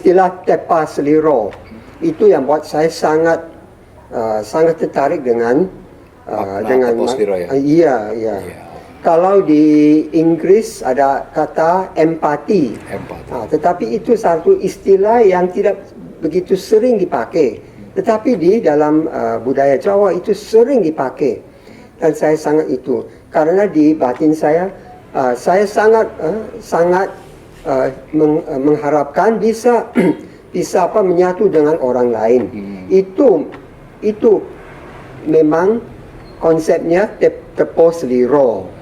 istilah tepa seliro itu yang buat saya sangat tertarik dengan tepa seliro ya. Iya. Kalau di Inggris ada kata empati. Tetapi itu satu istilah yang tidak begitu sering dipakai. Tetapi di dalam budaya Jawa itu sering dipakai. Dan saya sangat itu. Karena di batin saya sangat mengharapkan bisa menyatu dengan orang lain. Itu memang konsepnya tepo seliro.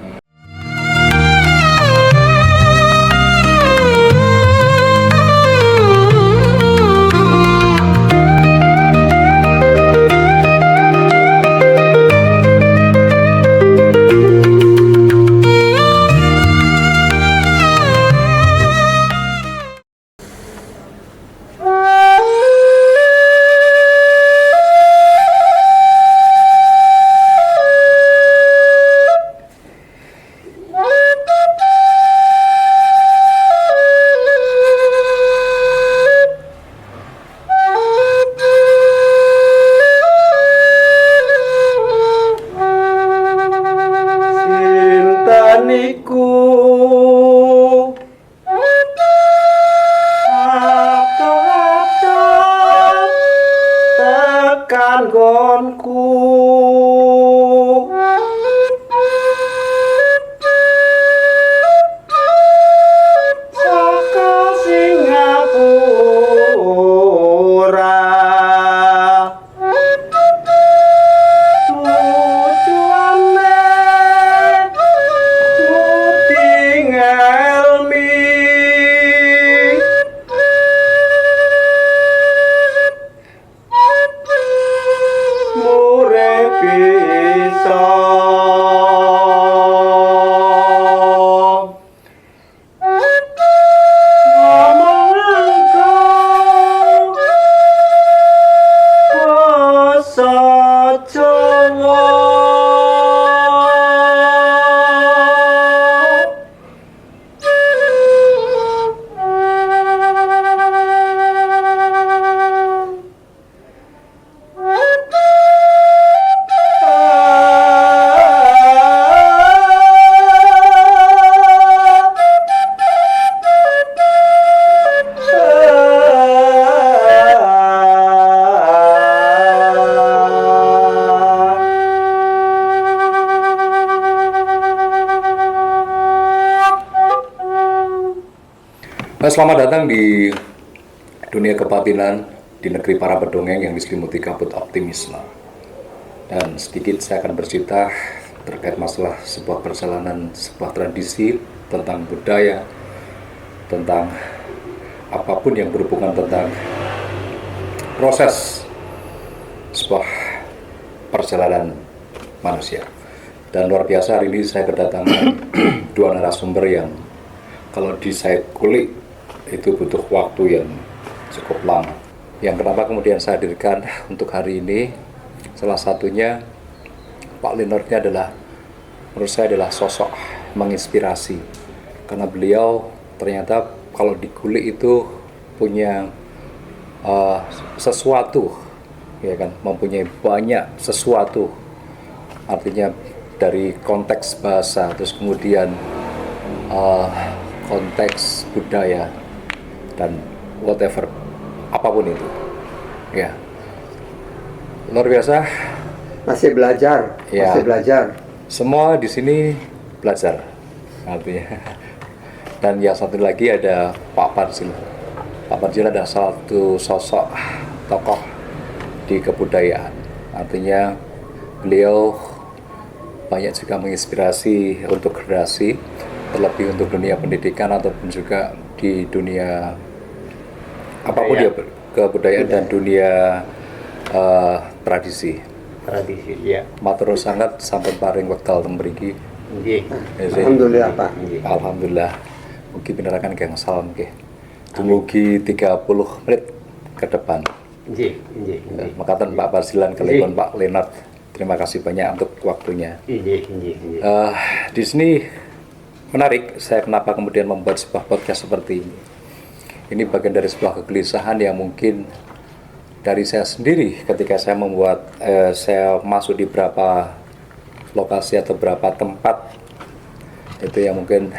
Selamat datang di dunia kebatinan, di negeri para pendongeng yang diselimuti kabut optimisme. Dan sedikit saya akan bercerita terkait masalah sebuah perjalanan, sebuah tradisi, tentang budaya, tentang apapun yang berhubungan tentang proses sebuah perjalanan manusia. Dan luar biasa, hari ini saya kedatangan dua narasumber yang kalau di saya kulik itu butuh waktu yang cukup lama. Yang kenapa kemudian saya hadirkan untuk hari ini, salah satunya Pak Leonardnya adalah, menurut saya adalah sosok menginspirasi, karena beliau ternyata kalau dikulik itu punya sesuatu, ya kan, mempunyai banyak sesuatu, artinya dari konteks bahasa, terus kemudian konteks budaya dan whatever, apapun itu, ya, luar biasa. Masih belajar. Semua di sini belajar, artinya. Dan yang satu lagi ada Pak Parsil. Pak Parsil adalah satu sosok tokoh di kebudayaan, artinya beliau banyak juga menginspirasi untuk generasi, terlebih untuk dunia pendidikan ataupun juga di dunia apapun ya, kebudayaan dan dunia tradisi. Ya. Matur sangat sampai paring wekdal teng mriki. Nggih. Alhamdulillah, Pak. Alhamdulillah. Mugi pinerakan gangsal nggih. Dumugi 30 menit ke depan. Nggih. Mekaten Pak Parsilan kaliyan Pak Leonard. Terima kasih banyak untuk waktunya. Di sini menarik, saya kenapa kemudian membuat sebuah podcast seperti ini. ini bagian dari sebuah kegelisahan yang mungkin dari saya sendiri ketika saya saya masuk di beberapa lokasi atau beberapa tempat itu yang mungkin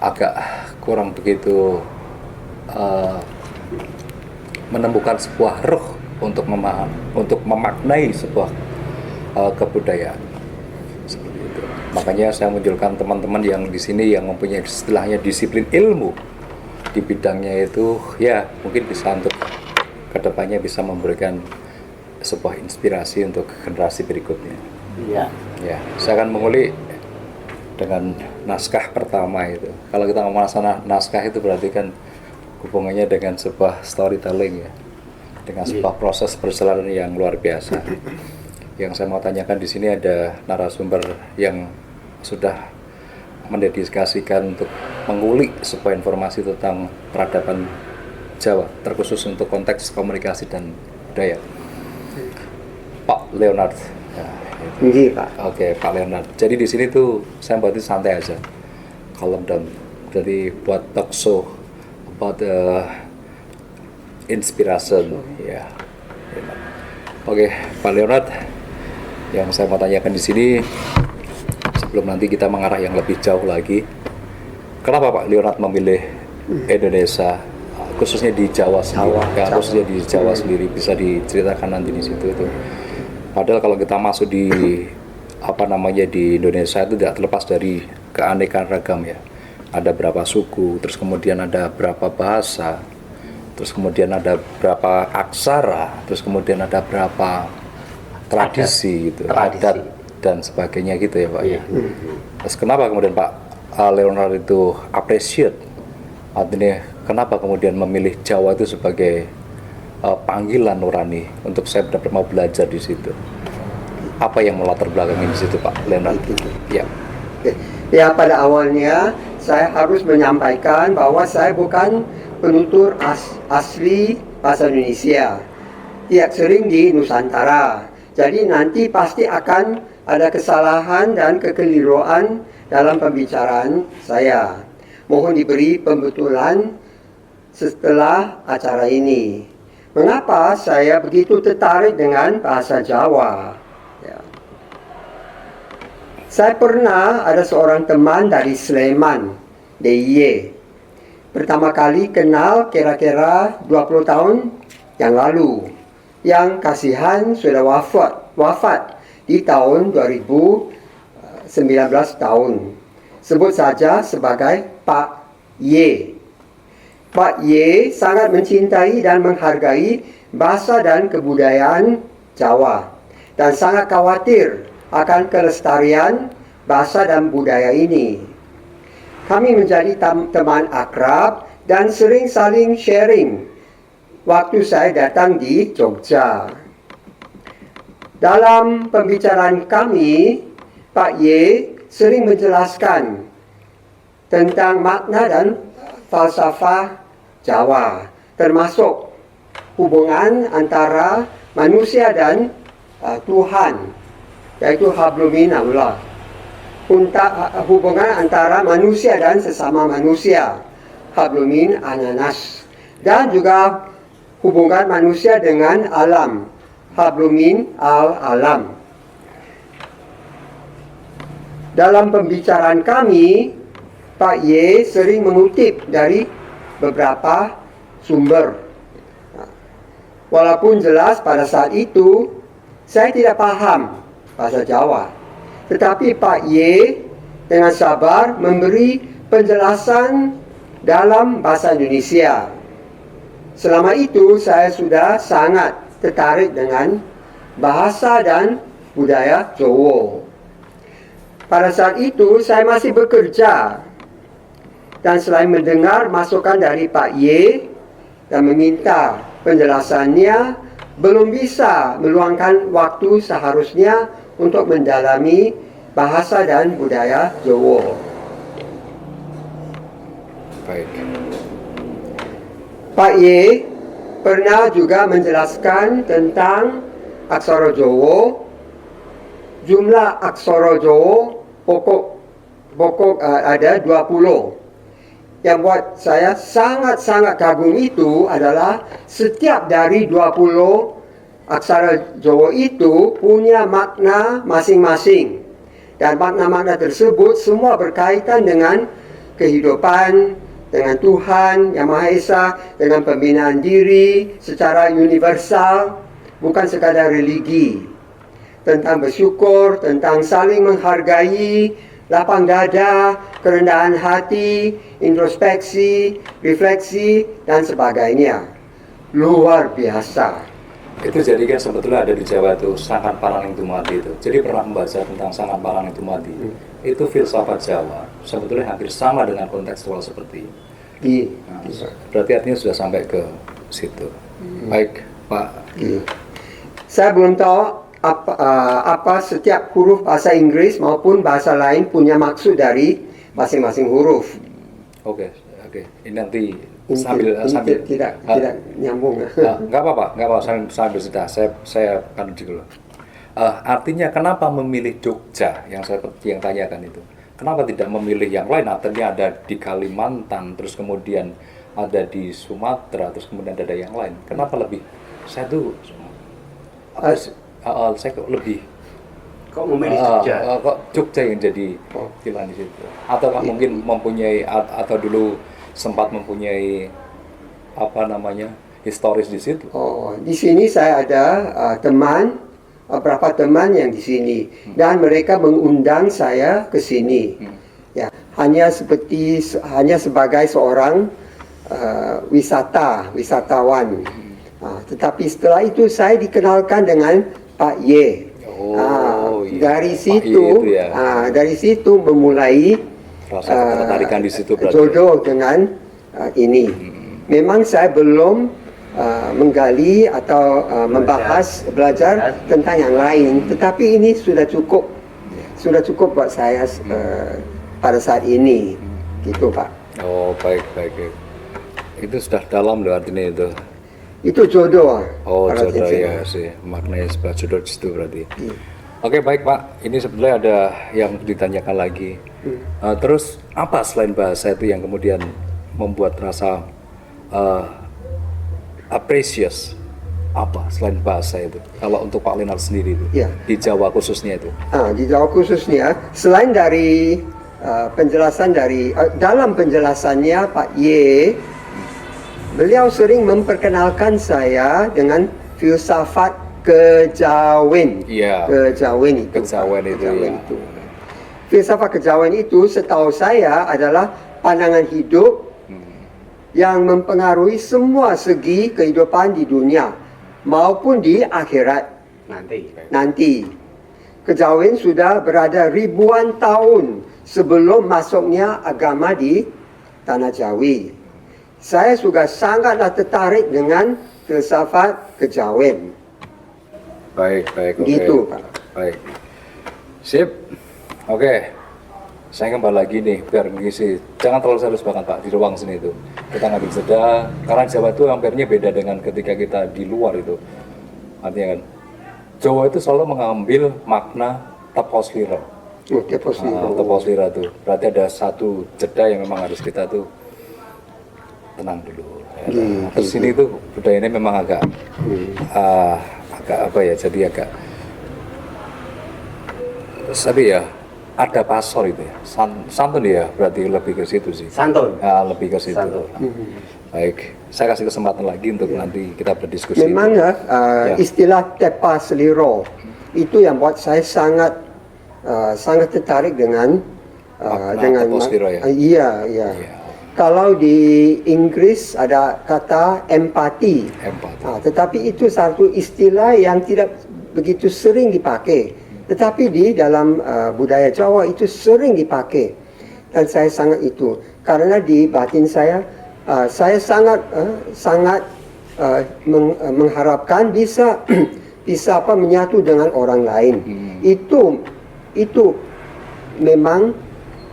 agak kurang begitu menemukan sebuah ruh untuk memaknai sebuah kebudayaan seperti itu. Makanya saya munculkan teman-teman yang di sini yang mempunyai istilahnya disiplin ilmu di bidangnya itu, ya mungkin bisa untuk kedepannya bisa memberikan sebuah inspirasi untuk generasi berikutnya. Iya. Ya, saya akan mengulik dengan naskah pertama itu. Kalau kita ngomong naskah itu berarti kan hubungannya dengan sebuah storytelling ya, dengan sebuah proses perjalanan yang luar biasa. Yang saya mau tanyakan di sini ada narasumber yang sudah mendedikasikan untuk mengulik sebuah informasi tentang peradaban Jawa, terkhusus untuk konteks komunikasi dan budaya. Pak Leonard. Ya, Iya, Pak. Oke, Pak Leonard. Jadi di sini tuh saya buat santai aja, calm down. Jadi buat talk show about inspiration, ya. Oke, Pak Leonard. Yang saya mau tanyakan di sini, sebelum nanti kita mengarah yang lebih jauh lagi, kenapa Pak Leonard memilih Indonesia, khususnya di Jawa sendiri? Khususnya di Jawa sendiri, bisa diceritakan nanti di situ itu. Padahal kalau kita masuk di di Indonesia itu tidak terlepas dari keanekaan ragam ya. Ada berapa suku, terus kemudian ada berapa bahasa, terus kemudian ada berapa aksara, terus kemudian ada berapa tradisi gitu, adat dan sebagainya gitu ya Pak ya. Terus kenapa kemudian Pak Leonard itu appreciate, artinya kenapa kemudian memilih Jawa itu sebagai panggilan nurani untuk saya benar-benar mau belajar di situ? Apa yang melatar belakangi di situ Pak Leonard? Ya. Ya, pada awalnya saya harus menyampaikan bahwa saya bukan penutur asli bahasa Indonesia. Tidak sering di Nusantara. Jadi nanti pasti akan ada kesalahan dan kekeliruan dalam pembicaraan saya. Mohon diberi pembetulan setelah acara ini. Mengapa saya begitu tertarik dengan bahasa Jawa? Ya. Saya pernah ada seorang teman dari Sleman, DIY. Pertama kali kenal kira-kira 20 tahun yang lalu. Yang kasihan sudah wafat di tahun 2019 tahun. Sebut saja sebagai Pak Y. Pak Y sangat mencintai dan menghargai bahasa dan kebudayaan Jawa dan sangat khawatir akan kelestarian bahasa dan budaya ini. Kami menjadi teman akrab dan sering saling sharing waktu saya datang di Jogja. Dalam pembicaraan kami, Pak Y sering menjelaskan tentang makna dan falsafah Jawa, termasuk hubungan antara manusia dan Tuhan, yaitu hablum minallah. Hubungan antara manusia dan sesama manusia, hablum min ananas, dan juga hubungan manusia dengan alam, hablum min al-alam. Dalam pembicaraan kami, Pak Y sering mengutip dari beberapa sumber. Walaupun jelas pada saat itu saya tidak paham bahasa Jawa, tetapi Pak Y dengan sabar memberi penjelasan dalam bahasa Indonesia. Selama itu saya sudah sangat tertarik dengan bahasa dan budaya Jawa. Pada saat itu saya masih bekerja, dan selain mendengar masukan dari Pak Y dan meminta penjelasannya, belum bisa meluangkan waktu seharusnya untuk mendalami bahasa dan budaya Jawa. Baik. Pak Y pernah juga menjelaskan tentang aksara Jawa. Jumlah aksara Jawa pokok ada 20. yang buat saya sangat-sangat kagum itu adalah setiap dari 20 aksara Jawa itu punya makna masing-masing. Dan makna-makna tersebut semua berkaitan dengan kehidupan, dengan Tuhan Yang Maha Esa, dengan pembinaan diri secara universal, bukan sekadar religi. Tentang bersyukur, tentang saling menghargai, lapang dada, kerendahan hati, introspeksi, refleksi, dan sebagainya. Luar biasa. Itu jadi kan sebetulnya ada di Jawa itu Sangat Paraning Dumadi itu. Jadi pernah membaca tentang Sangat Paraning Dumadi. Itu filsafat Jawa. Sebetulnya hampir sama dengan kontekstual seperti ini. Nah, berarti artinya sudah sampai ke situ. Baik, Pak. Saya belum tahu apa setiap huruf bahasa Inggris maupun bahasa lain punya maksud dari masing-masing huruf. Oke. Ini nanti Ini sambil tidak nyambung. nggak apa-apa sambil cerita saya akan dulu. Artinya kenapa memilih Jogja yang tanyakan itu? Kenapa tidak memilih yang lain? Artinya ada di Kalimantan, terus kemudian ada di Sumatera, terus kemudian ada yang lain. Kenapa lebih? Saya kok lebih Kok memilih Jogja? kok Jogja yang jadi pilihan di situ? Ataukah mungkin mempunyai atau dulu sempat mempunyai historis di situ? Di sini saya ada beberapa teman yang di sini, dan mereka mengundang saya ke sini. Ya, hanya sebagai seorang wisatawan. Tetapi setelah itu saya dikenalkan dengan Pak Ye. Dari situ, dari situ memulai Rasa ketertarikan di situ berarti. jodoh dengan ini. Memang saya belum menggali atau belajar tentang yang lain, tetapi ini sudah cukup buat saya pada saat ini, gitu Pak. Baik. Itu sudah dalam loh artinya itu. Itu jodoh. Jodoh ya sih, maknanya sebelah jodoh di situ berarti. Oke, baik Pak, ini sebenarnya ada yang ditanyakan lagi. Terus apa selain bahasa itu yang kemudian membuat rasa apprecious? Apa selain bahasa itu? Kalau untuk Pak Leonard sendiri itu, di Jawa khususnya itu? Di Jawa khususnya, selain dari dalam penjelasannya Pak Ye, beliau sering memperkenalkan saya dengan filsafat kejawen. Kejawen itu. Filsafat kejawen itu setahu saya adalah pandangan hidup yang mempengaruhi semua segi kehidupan di dunia maupun di akhirat nanti. Kejawen sudah berada ribuan tahun sebelum masuknya agama di Tanah Jawi. Saya juga sangatlah tertarik dengan filsafat kejawen. Baik, oke. Gitu, Pak. Baik. Sip. Oke. Saya kembali lagi nih biar mengisi. Jangan terlalu serius banget Pak di ruang sini itu. Kita ngambil jeda karena Jawa itu hampirnya beda dengan ketika kita di luar itu. Artinya kan Jawa itu selalu mengambil makna teposlira. Teposlira itu. Berarti ada satu jeda yang memang harus kita tuh tenang dulu. Terus sini tuh budayanya memang agak jadi agak tapi ya ada pasor itu ya, santun ya, berarti lebih ke situ sih. Santun. Lebih ke situ. Baik, saya kasih kesempatan lagi untuk nanti kita berdiskusi. Memang istilah tepa seliro itu yang buat saya sangat tertarik dengan teposliro ya. Iya. Kalau di Inggris ada kata empati. Tetapi itu satu istilah yang tidak begitu sering dipakai. Tetapi di dalam budaya Jawa itu sering dipakai. Dan saya sangat itu. Karena di batin saya sangat mengharapkan bisa menyatu dengan orang lain. Itu memang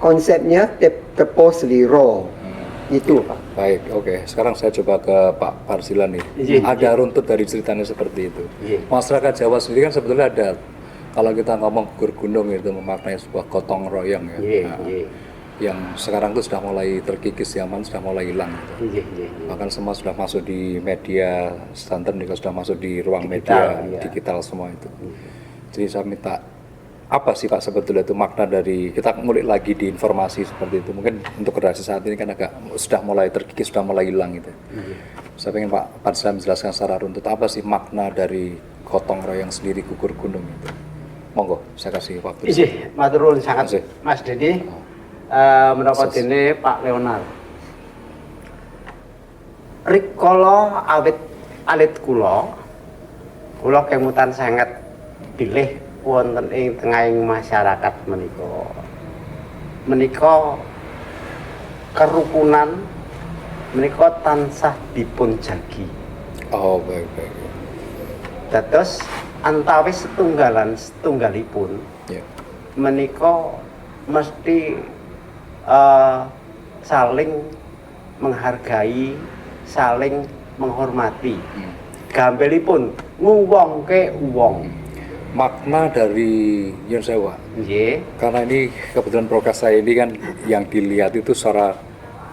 konsepnya teposliro. Itu Pak. Baik, oke. Sekarang saya coba ke Pak Parsilan nih. Ada runtut dari ceritanya seperti itu. Masyarakat Jawa sendiri kan sebetulnya ada, kalau kita ngomong gugur gunung itu memaknai sebuah gotong royong ya. yang sekarang itu sudah mulai terkikis zaman, sudah mulai hilang gitu. Iya, iya, iya. Bahkan semua sudah masuk di media standar, juga sudah masuk di ruang Digital, media iya. digital semua itu. Jadi saya minta apa sih Pak sebetulnya itu makna dari kita ngulik lagi di informasi seperti itu. Mungkin untuk generasi saat ini kan agak sudah mulai terkikis, sudah mulai hilang gitu. Saya ingin Pak Pansel menjelaskan secara runtut apa sih makna dari gotong royong sendiri, gugur gunung itu. Monggo, saya kasih waktu. Iya, matur nuwun sangat Masih. Mas Dedi. Menapa dene Pak Leonard. Rikala awit alit kula kemutan sangat bilih wonten ing tengahing masyarakat menika. Menika kerukunan menika tansah dipun jagi. Oh, baik. Dados antawis setunggalipun Ya. menika mesti saling menghargai, saling menghormati. Gambelipun nguwongke wong. Makna dari Yun Sewa, Nggih. karena ini kebetulan program saya ini kan yang dilihat itu secara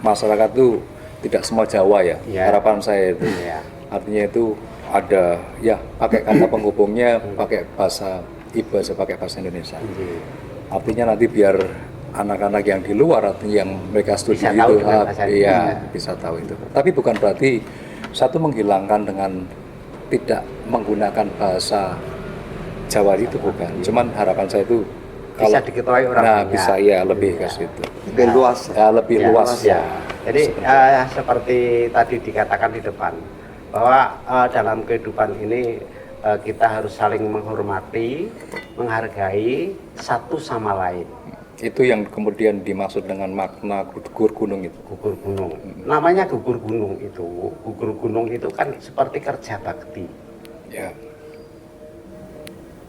masyarakat itu tidak semua Jawa ya. Ya. Harapan saya itu. Ya. Artinya itu ada ya pakai kata penghubungnya, pakai bahasa ibu, pakai bahasa Indonesia. Nggih. Artinya nanti biar anak-anak yang di luar artinya yang mereka studi Bisa tahu itu dengan bahasa iya Indonesia. bisa tahu itu. Tapi bukan berarti satu menghilangkan dengan tidak menggunakan bahasa Jawa itu bukan. Cuman harapan saya itu Bisa diketahui orang nah banyak. bisa ya lebih ke situ. Lebih luas. Ya, lebih Ya, luas ya. Jadi seperti tadi dikatakan di depan bahwa dalam kehidupan ini kita harus saling menghormati, menghargai satu sama lain. Itu yang kemudian dimaksud dengan makna gugur gunung itu. Gugur gunung. Namanya gugur gunung itu. Gugur gunung itu kan seperti kerja bakti. Ya.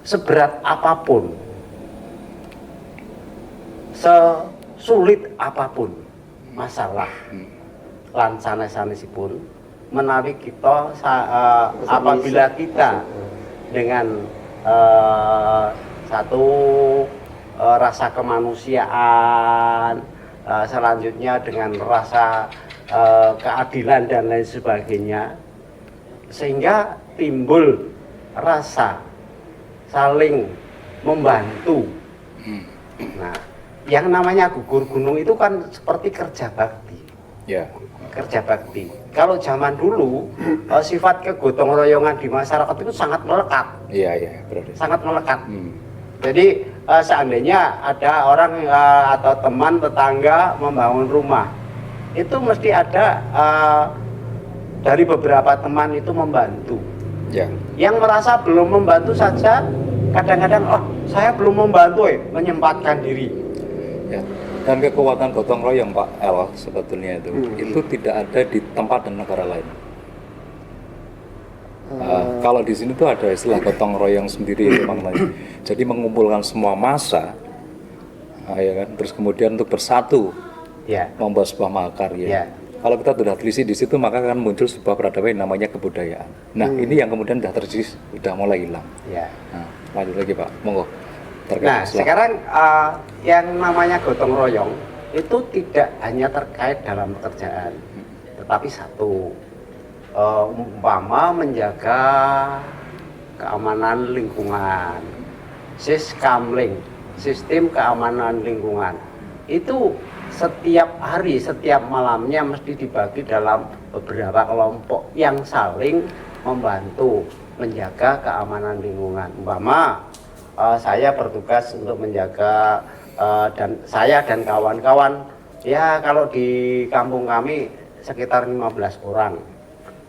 Seberat apapun, sesulit apapun masalah lan sanes-sanesipun menawi kita apabila kita dengan satu rasa kemanusiaan, selanjutnya dengan rasa keadilan dan lain sebagainya, sehingga timbul rasa saling membantu. Nah, yang namanya gugur gunung itu kan seperti kerja bakti. Ya. Kerja bakti. Kalau zaman dulu sifat kegotong royongan di masyarakat itu sangat melekat, Iya, berarti. sangat melekat. Jadi seandainya ada orang atau teman tetangga membangun rumah, itu mesti ada dari beberapa teman itu membantu. Ya. Yang merasa belum membantu saja kadang-kadang saya belum membantu menyempatkan diri. Ya. Dan kekuatan gotong royong Pak El sebetulnya itu tidak ada di tempat dan negara lain. Kalau di sini tuh ada istilah gotong royong sendiri itu maknanya. Jadi mengumpulkan semua massa, ya kan, terus kemudian untuk bersatu Ya. membuat sebuah mahakarya. Ya. Kalau kita sudah telisik di situ maka akan muncul sebuah peradaban yang namanya kebudayaan. Nah ini yang kemudian sudah terjadi, sudah mulai hilang. Ya. Nah, lanjut lagi Pak, monggo. Terkait Nah, masalah. sekarang yang namanya gotong royong itu tidak hanya terkait dalam pekerjaan, tetapi satu, umpama menjaga keamanan lingkungan, siskamling, sistem keamanan lingkungan, itu setiap hari, setiap malamnya mesti dibagi dalam beberapa kelompok yang saling membantu menjaga keamanan lingkungan. Umpama saya bertugas untuk menjaga dan saya dan kawan-kawan ya kalau di kampung kami sekitar 15 orang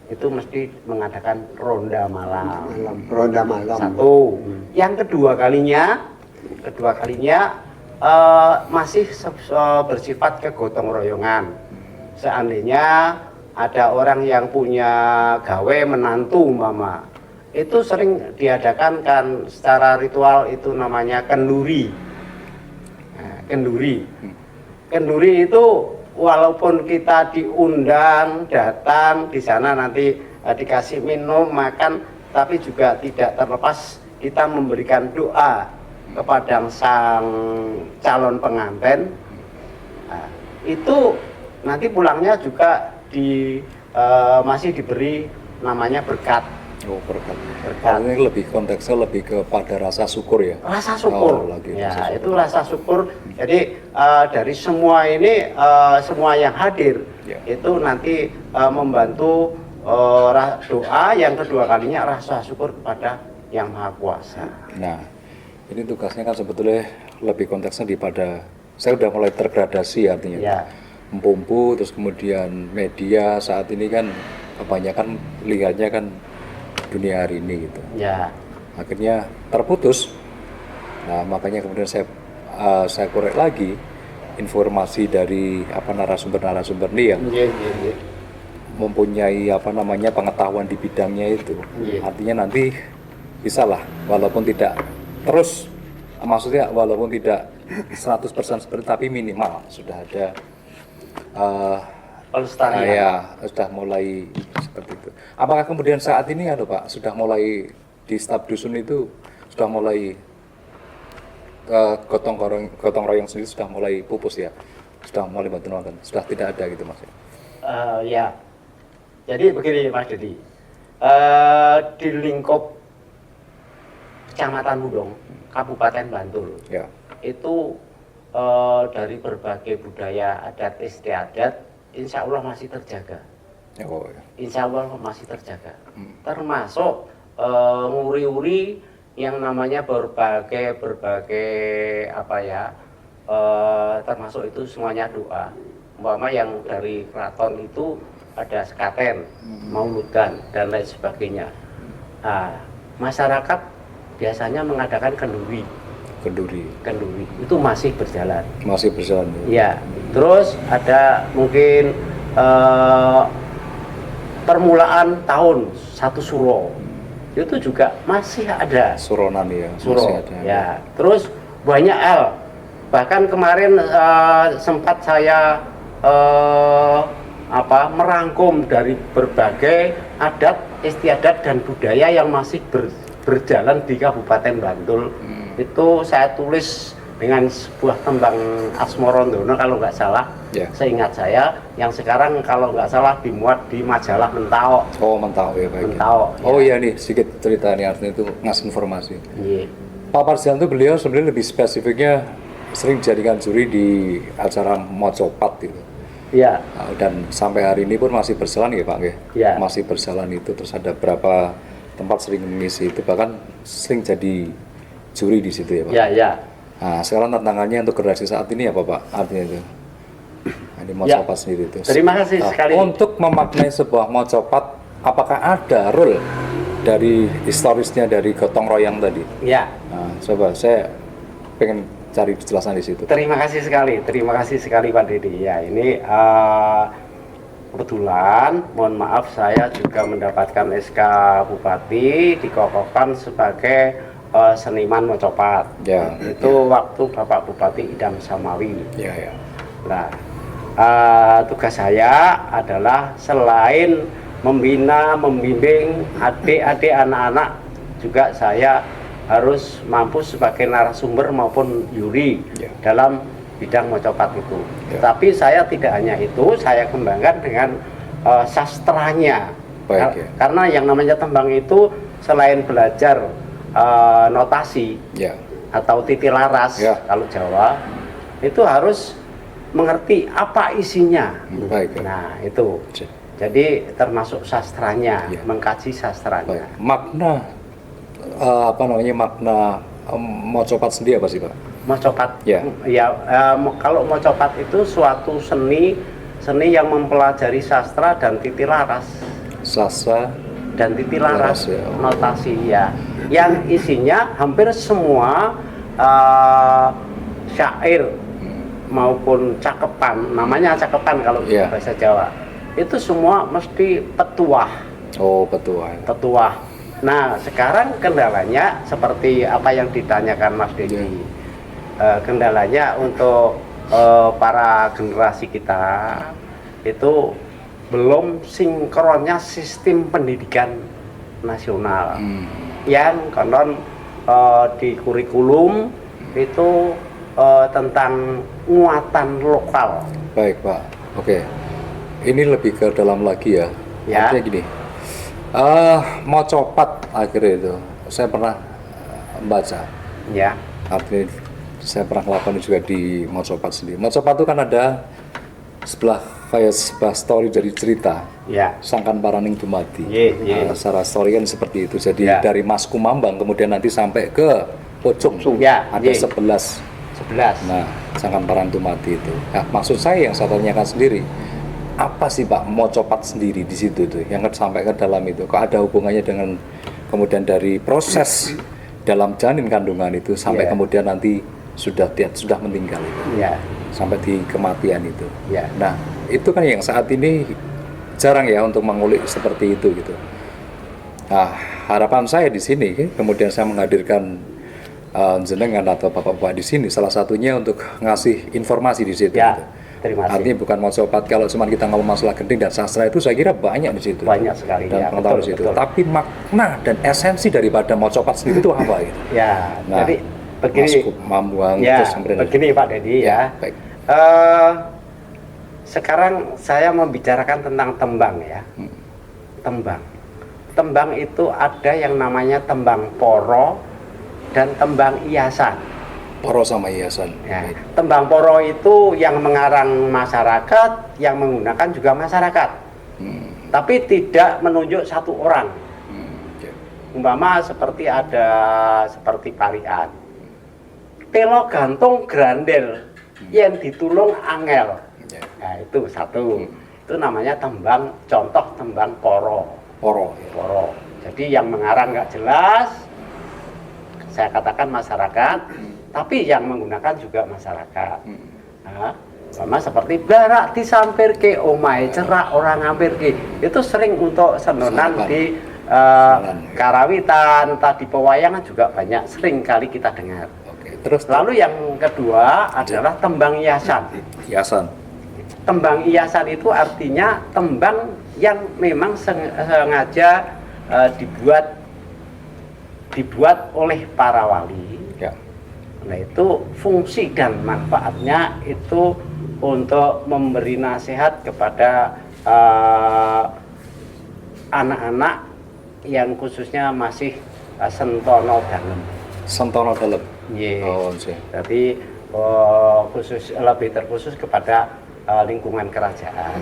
itu mesti mengadakan ronda malam. Ronda malam. Satu. Yang kedua kalinya masih bersifat kegotong royongan. Seandainya ada orang yang punya gawe menantu umpama, itu sering diadakan kan secara ritual itu namanya kenduri. Nah, kenduri itu walaupun kita diundang datang di sana nanti dikasih minum makan, tapi juga tidak terlepas kita memberikan doa kepada sang calon pengantin Nah, itu nanti pulangnya juga masih diberi namanya berkat. Oh, berkat. Berkat. Ini lebih konteksnya lebih kepada rasa syukur ya. Rasa syukur. Oh, lagi Ya, rasa syukur. itu rasa syukur. Jadi dari semua ini semua yang hadir Ya. itu nanti membantu doa yang kedua kalinya rasa syukur kepada Yang Maha Kuasa. Nah, ini tugasnya kan sebetulnya lebih konteksnya pada saya udah mulai tergradasi artinya. Ya. Empumpu, terus kemudian media saat ini kan kebanyakan lihatnya kan dunia hari ini gitu. Ya. Akhirnya terputus. Nah, makanya kemudian saya korek lagi informasi dari narasumber-narasumber ini yang Iya, iya, iya. mempunyai pengetahuan di bidangnya itu. Iya. Artinya nanti bisa lah, walaupun tidak terus, maksudnya walaupun tidak 100% seperti, tapi minimal sudah ada Pelestarian. ya sudah mulai seperti itu. Apakah kemudian saat ini Pak sudah mulai di staf dusun itu sudah mulai gotong royong sendiri sudah mulai pupus ya, sudah mulai bantu nonton, sudah tidak ada gitu Mas? Ya, jadi begini Mas Dedi, di lingkup Kecamatan Budong, Kabupaten Bantul, Ya. itu dari berbagai budaya adat istiadat, insya Allah masih terjaga. Oh, ya. Insya Allah masih terjaga. Termasuk nguri-uri yang namanya berbagai termasuk itu semuanya doa. Umpama yang dari keraton itu ada sekaten, mauludan dan lain sebagainya. Nah, masyarakat biasanya mengadakan kenduri itu masih berjalan. Masih berjalan Ya, terus ada mungkin permulaan tahun satu suro itu juga masih ada. Suronan ya, Suro, masih ada. ya. Terus banyak hal. Bahkan kemarin sempat saya merangkum dari berbagai adat istiadat dan budaya yang masih berjalan di Kabupaten Bantul. Itu saya tulis dengan sebuah tembang Asmorondono kalau nggak salah, seingat saya, yang sekarang kalau nggak salah dimuat di majalah Mentao. Oh, Mentao ya, baik. Mentao, Oh ya. iya nih, sedikit cerita nih artinya itu ngasih informasi. Iya. Pak Parsial itu beliau sebenarnya lebih spesifiknya sering dijadikan juri di acara Mocopat gitu. Iya. Dan sampai hari ini pun masih berjalan ya Pak ya? Ya. Masih berjalan itu, terus ada berapa tempat sering mengisi itu, bahkan sering jadi juri di situ ya Pak? Ya, ya. Nah, sekarang tantangannya untuk generasi saat ini apa Pak? Artinya itu? Ini Mocopat sendiri itu. Terima kasih sekali. Untuk memaknai sebuah Mocopat, apakah ada role dari historisnya dari gotong royong tadi? Ya. Nah, coba saya pengen cari penjelasan di situ. Terima kasih sekali Pak Dedi. Ya, ini kebetulan, mohon maaf saya juga mendapatkan SK Bupati dikokohkan sebagai seniman Mocopat. Ya. Itu waktu Bapak Bupati Idam Samawi. Ya, ya. Nah, tugas saya adalah selain membina, membimbing adik-adik anak-anak, juga saya harus mampu sebagai narasumber maupun juri dalam bidang Mocopat itu. Tapi saya tidak hanya itu, saya kembangkan dengan sastranya. Baik, ya. Karena yang namanya tembang itu selain belajar notasi atau titilaras kalau Jawa, itu harus mengerti apa isinya. Baik, ya. Nah, itu. Jadi termasuk sastranya, mengkaji sastranya. Baik. Makna makna Mocopat sendiri apa sih Pak? Mocopat, Ya. Kalau Mocopat itu suatu seni yang mempelajari sastra dan titilaras. Sastra Dan titilaras, ya. notasi ya, yang isinya hampir semua syair maupun cakepan, namanya cakepan kalau bahasa Jawa, itu semua mesti petuah. Oh, petuah. Petuah. Nah, sekarang kendalanya seperti apa yang ditanyakan Mas Dedi. Kendalanya untuk para generasi kita itu belum sinkronnya sistem pendidikan nasional yang konon di kurikulum itu tentang muatan lokal. Baik Pak, oke. Ini lebih ke dalam lagi ya. Ya. Artinya gini, mocopat akhirnya itu, saya pernah baca. Ya, Artinya saya pernah melakukan juga di mocopat sendiri. Mocopat itu kan ada kayak sebuah story dari cerita. ya, Sangkan Paraning Dumadi. Ye. Secara story kan seperti itu. Jadi Ya. dari Mas Kumambang kemudian nanti sampai ke Pocong. Ya, Ada ye. 11. 11. Nah, Sangkan Paraning Dumadi itu. Nah, maksud saya yang saya tanyakan sendiri, apa sih Pak mocopat sendiri di situ tuh yang sampai ke dalam itu? Kok ada hubungannya dengan kemudian dari proses dalam janin kandungan itu sampai Ya. kemudian nanti sudah meninggal itu, Ya, sampai di kematian itu. ya. Nah, itu kan yang saat ini jarang ya untuk mengulik seperti itu gitu. Nah, harapan saya di sini, kemudian saya menghadirkan jenengan atau bapak-bapak di sini, salah satunya untuk ngasih informasi di situ. Ya, gitu. terima kasih. Artinya bukan mocopat, kalau cuma kita ngomong masalah gending dan sastra itu saya kira banyak di situ. Banyak sekali, dan ya, pengetahuan di betul, situ. betul. Tapi makna dan esensi daripada mocopat sendiri itu apa gitu? Ya, Nah, jadi begini. Mas Mambuang Ya, terus kemudian begini Pak Dedi ya. baik. Sekarang saya membicarakan tentang tembang ya. Tembang. Tembang itu ada yang namanya tembang poro dan tembang iasan. Poro sama hiasan. Ya. Baik. Tembang poro itu yang mengarang masyarakat, yang menggunakan juga masyarakat. Tapi tidak menunjuk satu orang. Oke. Umpama seperti ada seperti parian. Pelo gantung grandel yang ditulung angel. Ya. Nah, itu satu. Itu namanya tembang, contoh tembang poro. Poro. Ya. Poro. Jadi yang mengarang nggak jelas, saya katakan masyarakat, tapi yang menggunakan juga masyarakat. Nah, sama seperti barak disampirke omahe cerak orang ngampirke. Itu sering untuk senonan Senonan. di Senonan. karawitan, tadi pewayangan juga banyak sering kali kita dengar. Oke. Terus Lalu yang kedua adalah tembang hiasan. hiasan. Tembang hiasan itu artinya tembang yang memang sengaja dibuat oleh para wali. Ya. Nah, itu fungsi dan manfaatnya itu untuk memberi nasihat kepada anak-anak yang khususnya masih sentono dalam. Sentono dalam. Ye. Oh, sih. Jadi lebih terkhusus kepada lingkungan kerajaan.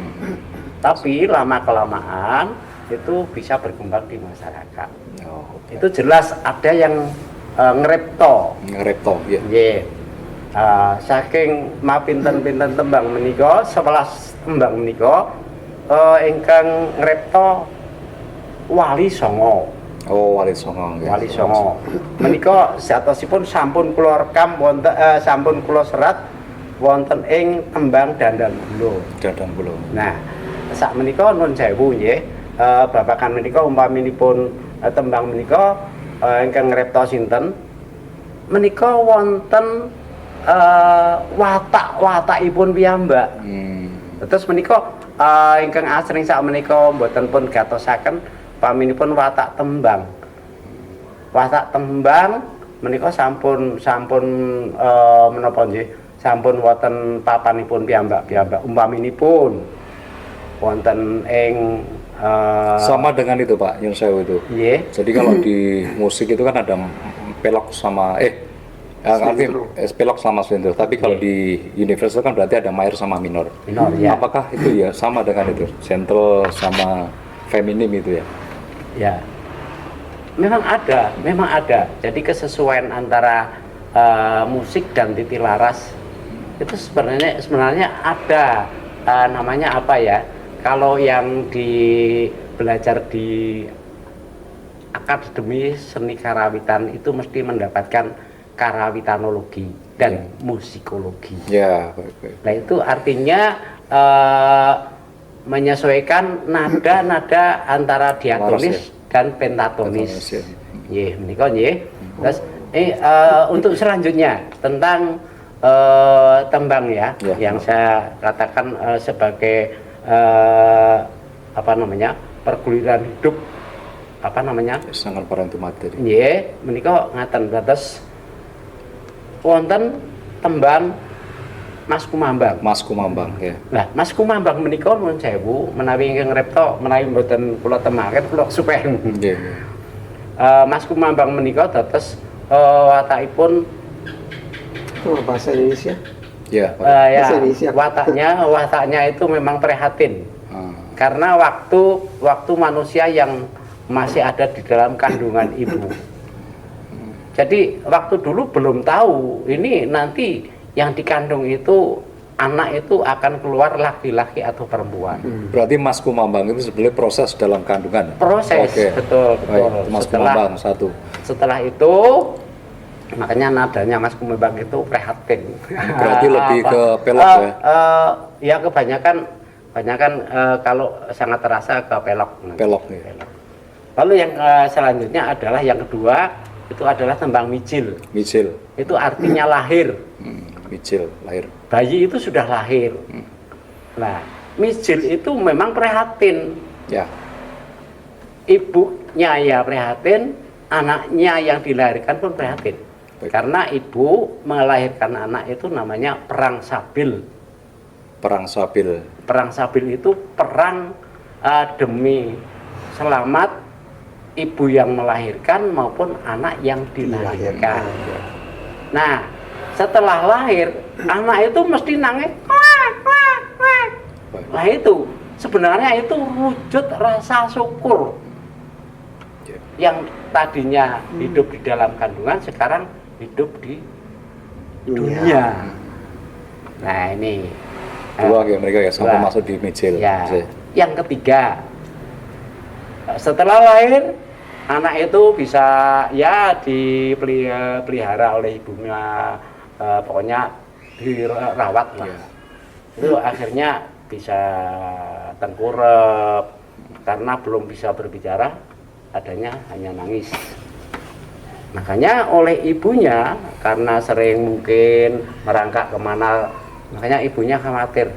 Tapi lama kelamaan itu bisa berkembang di masyarakat. Oh, oke. Itu jelas ada yang ngerepto. Ngerepto, ya. Nggih. Saking mapinten-pinten tembang menika 11 tembang menika ingkang ngripta Wali Songo. Oh, Wali Songo. ya. Wali Songo. Menika satosipun sampun kula rekam wonten sampun kula serat wonten ing tembang Dandang Gulo. Dadang belum. Nah, sak menika nun sewu nggih. Babagan menika umpaminipun tembang menika ingkang ngripta sinten? Menika wonten watak-watakipun piyambak. Terus menika ingkang asring sak menika mboten pun gatosaken paminipun watak tembang. Watak tembang menika sampun menapa nggih? Sampun wonten papanipun piyambak-piyambak. Umpaminipun wonten ing Sama dengan itu Pak, Yun Sewu itu. nggih. Jadi kalau di musik itu kan ada pelok sama artinya pelok sama slendro. Tapi kalau di universal kan berarti ada major sama minor. Minor, ya. Apakah itu ya sama dengan itu? Central sama feminim itu ya? Ya, memang ada. Jadi kesesuaian antara musik dan titi laras itu sebenarnya ada namanya apa ya? Kalau yang belajar di Akademi Seni Karawitan itu mesti mendapatkan karawitanologi dan musikologi. Ya, baik. Nah itu artinya menyesuaikan nada-nada antara diatonis dan pentatonis. Pentatonis, ya. Nggih, menika nggih. Terus untuk selanjutnya tentang tembang ya, Ya. yang saya katakan sebagai perguliran hidup Sangat parang itu materi. nggih, menika ngaten dados wonten tembang Mas Kumambang. Mas Kumambang ya. Nah, Mas Kumambang menika nuwun sewu menawi ingkang repto menawi mboten kula temaken kula supen. Nggih. Mas Kumambang menika dados watakipun bahasa Indonesia. Ya. ya Bahasa Indonesia. wataknya itu memang prihatin. Ah. Karena waktu manusia yang masih ada di dalam kandungan ibu. Jadi waktu dulu belum tahu ini nanti yang dikandung itu anak itu akan keluar laki-laki atau perempuan. Berarti Mas Kumambang itu sebenarnya proses dalam kandungan. Proses, Oke. betul. Baik, Mas Kumambang satu. Setelah itu makanya nadanya Mas Kumambang itu prihatin. Berarti lebih ke pelok ya. Ya kebanyakan kalau sangat terasa ke pelok. Pelok nih. Lalu yang selanjutnya adalah yang kedua itu adalah tembang mijil. Mijil. Itu artinya lahir. Mijil lahir. Bayi itu sudah lahir. Nah, mijil itu memang prihatin. Ya. Ibunya ya prihatin, anaknya yang dilahirkan pun prihatin. Baik. Karena ibu melahirkan anak itu namanya perang sabil. Perang sabil. Perang sabil itu perang demi selamat ibu yang melahirkan maupun anak yang dilahirkan. Nah, setelah lahir, anak itu mesti nangis. Nah itu, sebenarnya itu wujud rasa syukur. Yang tadinya hidup di dalam kandungan, sekarang hidup di dunia. Nah ini. Dua ya mereka ya sampai Dua. masuk di mijil. Ya. Yang ketiga, setelah lahir anak itu bisa ya dipelihara oleh ibunya, pokoknya dirawat lah. Ya. Itu akhirnya bisa tengkurap karena belum bisa berbicara, adanya hanya nangis. Makanya oleh ibunya karena sering mungkin merangkak kemana, makanya ibunya khawatir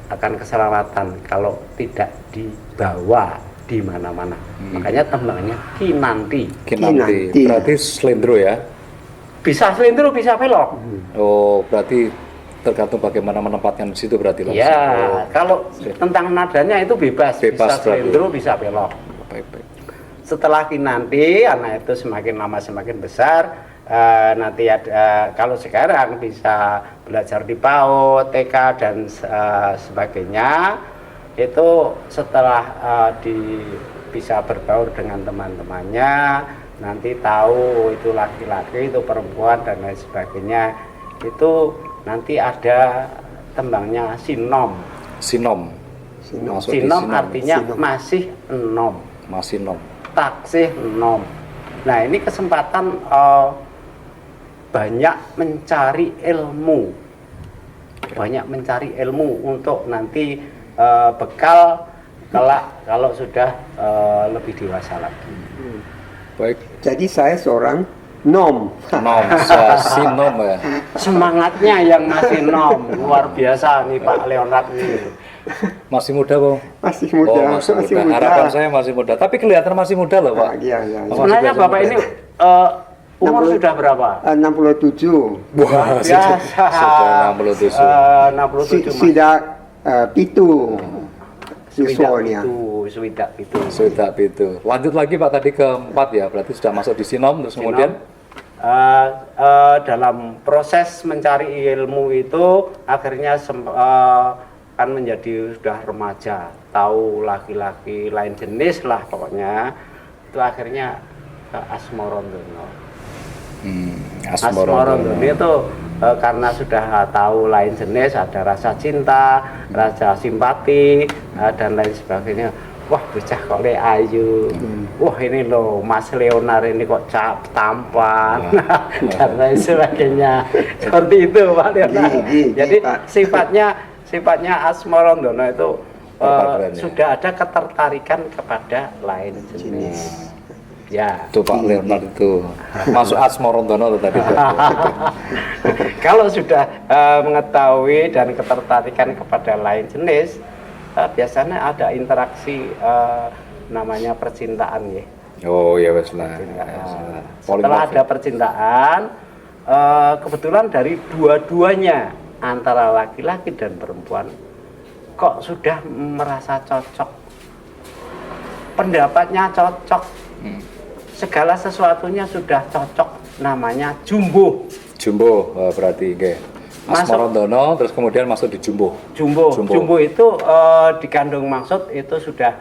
akan keselamatan kalau tidak dibawa di mana-mana. Makanya tembangnya kinanti. Kinanti. Kinanti. Berarti selendro ya. Bisa selindro, bisa belok. Oh, berarti tergantung bagaimana menempatkan di situ berarti langsung. Ya, kalau tentang nadanya itu bebas, Bebas bisa selindro, bisa belok. Baik. Setelah kinanti, anak itu semakin lama semakin besar. Nanti ada, kalau sekarang bisa belajar di PAUD, TK dan sebagainya. Itu setelah bisa berbaur dengan teman-temannya, nanti tahu itu laki-laki, itu perempuan dan lain sebagainya. Itu nanti ada tembangnya sinom. Sinom. Masuk di Sinom artinya Sinom. masih enom, masih nom. taksih enom. Nah ini kesempatan banyak mencari ilmu, untuk nanti bekal kelak kalau sudah lebih dewasa lagi. Baik. Jadi saya seorang nom. Nom, sinom ya. Semangatnya yang masih nom, luar biasa nih Pak Leonard nih. Masih muda, Bang. Masih muda. Oh, masih muda. Harapan saya masih muda. Tapi kelihatan masih muda loh, Pak. Iya. Sebenarnya Bapak ini umur 60. sudah berapa? 67. Wah, Biasa. sudah 67. 67 Mas. Sidak pitu. Susunya. Swidak itu. Sudah itu. Lanjut lagi Pak tadi keempat ya. Berarti sudah masuk di sinom terus kemudian dalam proses mencari ilmu itu akhirnya kan menjadi sudah remaja, tahu laki-laki lain jenis lah pokoknya. Itu akhirnya ke Asmorondono. Asmorondono itu karena sudah tahu lain jenis, ada rasa cinta, rasa simpati dan lain sebagainya. Wah bocah kok le ayu, wah ini loh Mas Leonard ini kok tampan dan lain sebagainya. Seperti itu Pak Leonard. Jadi sifatnya Asmorondono itu sudah ada ketertarikan kepada lain jenis. Ya. itu Pak Leonard itu masuk Asmorondono tadi. Kalau sudah mengetahui dan ketertarikan kepada lain jenis, biasanya ada interaksi namanya percintaan ya. Oh ya wes lah. Setelah ada percintaan, kebetulan dari dua-duanya antara laki-laki dan perempuan kok sudah merasa cocok, pendapatnya cocok, segala sesuatunya sudah cocok, namanya jumbo. Jumbo berarti nggih. Asmarandono terus kemudian masuk di jumbo. Jumbo itu dikandung maksud itu sudah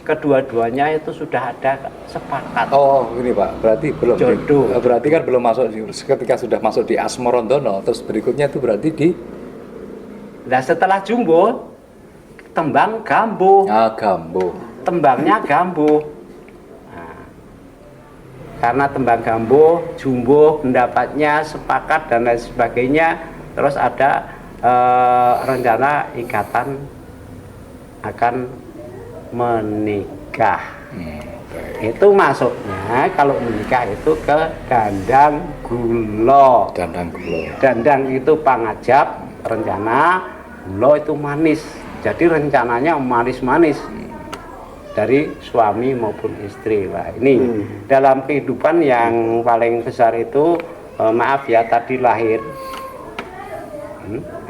kedua-duanya itu sudah ada sepakat. Oh, ini Pak, berarti belum. Jodoh. Berarti kan belum masuk, ketika sudah masuk di Asmarandono, terus berikutnya itu berarti di Nah setelah jumbo, tembang gambo. Gambo. Tembangnya gambo. Nah, karena tembang gambo, jumbo pendapatnya sepakat dan lain sebagainya, terus ada rencana ikatan akan menikah. Itu masuknya kalau menikah itu ke dandang gulo. Dandang itu pangajap, rencana, gulo itu manis. Jadi rencananya manis-manis dari suami maupun istri. Wah, ini dalam kehidupan yang paling besar itu maaf ya tadi lahir,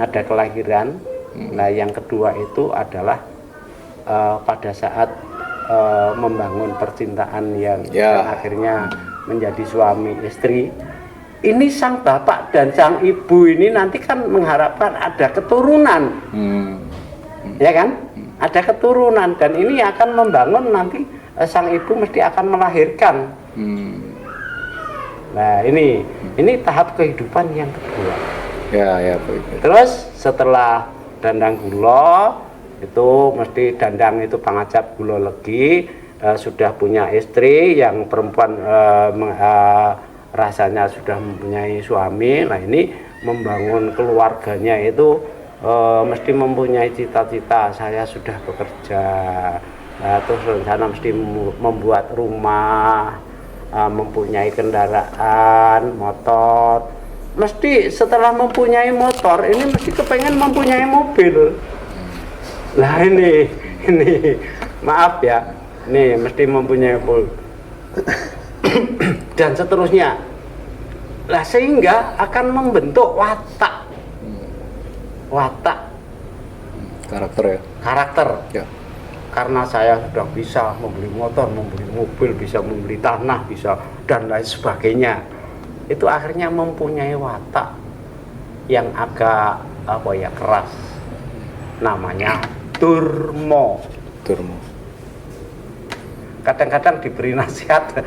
ada kelahiran. Nah yang kedua itu adalah pada saat membangun percintaan yang akhirnya menjadi suami istri. Ini sang bapak dan sang ibu ini nanti kan mengharapkan ada keturunan, ya kan? Ada keturunan dan ini akan membangun nanti sang ibu mesti akan melahirkan. Nah ini tahap kehidupan yang kedua. Ya. Terus setelah dandang gulo itu mesti dandang itu pangajap gulo legi, sudah punya istri yang perempuan rasanya sudah mempunyai suami. Nah ini membangun keluarganya itu mesti mempunyai cita-cita, saya sudah bekerja, terus rencana mesti membuat rumah, mempunyai kendaraan motor. Mesti setelah mempunyai motor ini mesti kepengen mempunyai mobil. Lah ini maaf ya, ini mesti mempunyai mobil dan seterusnya. Lah sehingga akan membentuk watak karakter ya. Karena saya sudah bisa membeli motor, membeli mobil, bisa membeli tanah, bisa dan lain sebagainya, itu akhirnya mempunyai watak yang agak keras, namanya durmo. Kadang-kadang diberi nasihat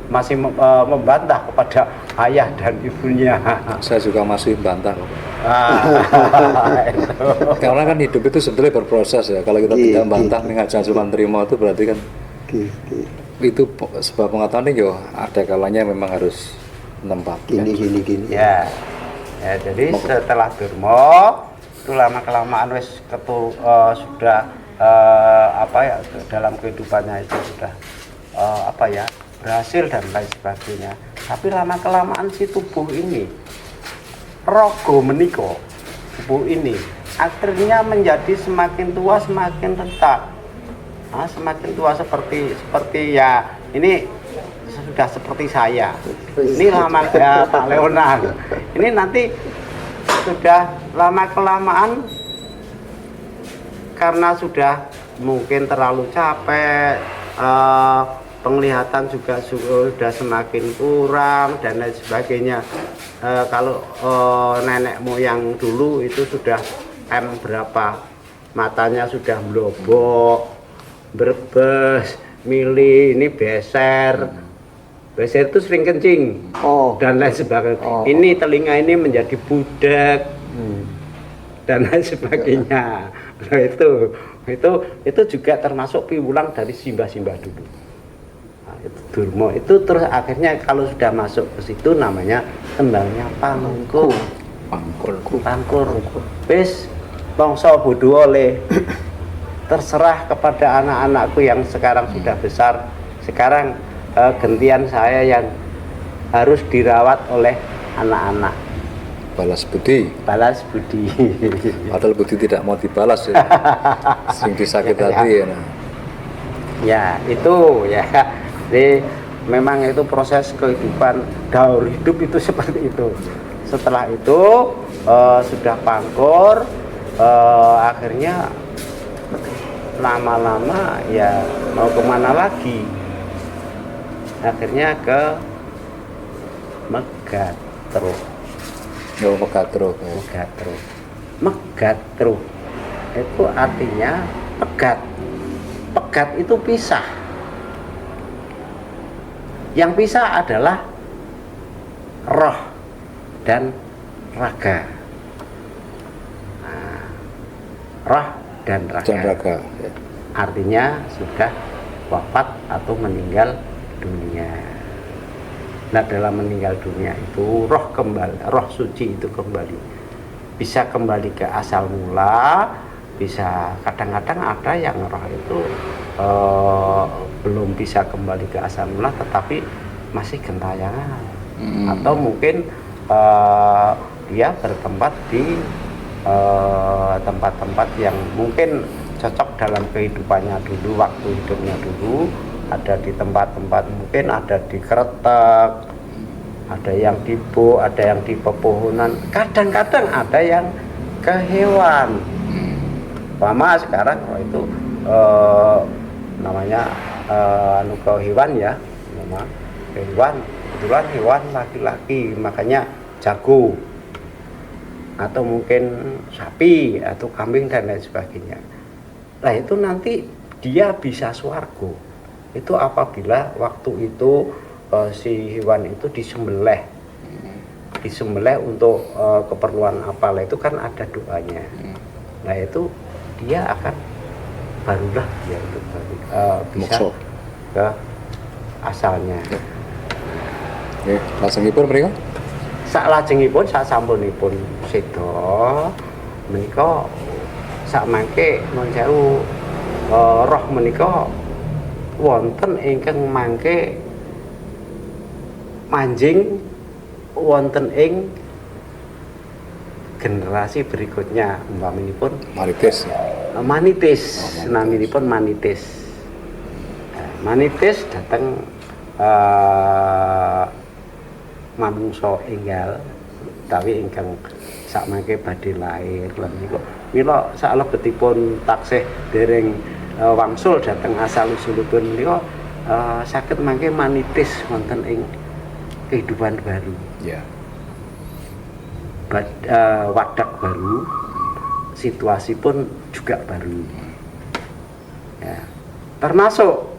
masih membantah kepada ayah dan ibunya. Saya juga masih bantah. Karena kan hidup itu sebetulnya berproses ya. Kalau kita tidak bantah ngajak cuma terima itu berarti kan itu sebuah pengetahuan yo ada kalanya memang harus tempat. Gini. Ya, jadi setelah durmo itu lama kelamaan wis sudah dalam kehidupannya itu sudah berhasil dan lain sebagainya. Tapi lama kelamaan si tubuh ini rogo meniko, tubuh ini akhirnya menjadi semakin tua semakin retak. Semakin tua seperti ya ini sudah seperti saya. Ini lama Pak Leonard. Ini nanti sudah lama kelamaan karena sudah mungkin terlalu capek, penglihatan juga sudah semakin kurang dan lain sebagainya. Kalau nenek moyang dulu itu sudah berapa, matanya sudah blobok, berbes, mili, ini beser itu sering kencing dan lain sebagainya. Ini telinga ini menjadi budak dan lain sebagainya. Nah, itu juga termasuk piwulang dari simbah-simbah dulu. Nah, itu durmo itu terus akhirnya kalau sudah masuk ke situ namanya tembangnya pangkur. Wis bangsa bodoh oleh terserah kepada anak-anakku yang sekarang sudah besar. Sekarang gantian saya yang harus dirawat oleh anak-anak. Balas budi. Padahal budi tidak mau dibalas ya. Sing disakit hati ya. Ya itu ya. Jadi memang itu proses kehidupan daur hidup itu seperti itu. Setelah itu sudah pangkur, akhirnya lama-lama ya mau kemana lagi, akhirnya ke Megatro. Megatro itu artinya pegat. Pegat itu pisah. Yang pisah adalah roh dan raga. Nah, roh dan raga. Artinya sudah wafat atau meninggal dunia. Nah, dalam meninggal dunia itu roh kembali, roh suci itu kembali, bisa kembali ke asal mula, bisa kadang-kadang ada yang roh itu belum bisa kembali ke asal mula, tetapi masih gentayangan, atau mungkin dia bertempat di tempat-tempat yang mungkin cocok dalam kehidupannya dulu, waktu hidupnya dulu. Ada di tempat-tempat, mungkin ada di kretek, ada yang di buk, ada yang di pepohonan, kadang-kadang ada yang ke hewan. Lama sekarang itu namanya ke hewan ya, nama hewan, kebetulan hewan laki-laki, makanya jago, atau mungkin sapi atau kambing dan lain sebagainya. Nah itu nanti dia bisa swargo. Itu apabila waktu itu si hewan itu disembelih untuk keperluan apalah, itu kan ada doanya. Nah itu dia akan barulah dia itu bisa ke asalnya. Oke, lajengipun mereka? Saklajengipun sasampunipun seda menika sak mangke nuwun sewu roh menika wonten ingkang mangke manjing wonten ing generasi berikutnya, umpaminipun manitis, naminipun manitis. Manitis dateng manungsa enggal utawi ingkang sakmangke badhe lair lan mila salebetipun taksih dereng wangsul dhateng asal usulipun menika saged mangke manitis wonten ing kehidupan baru. Ya. Wadak baru, situasi pun juga baru. Ya. Termasuk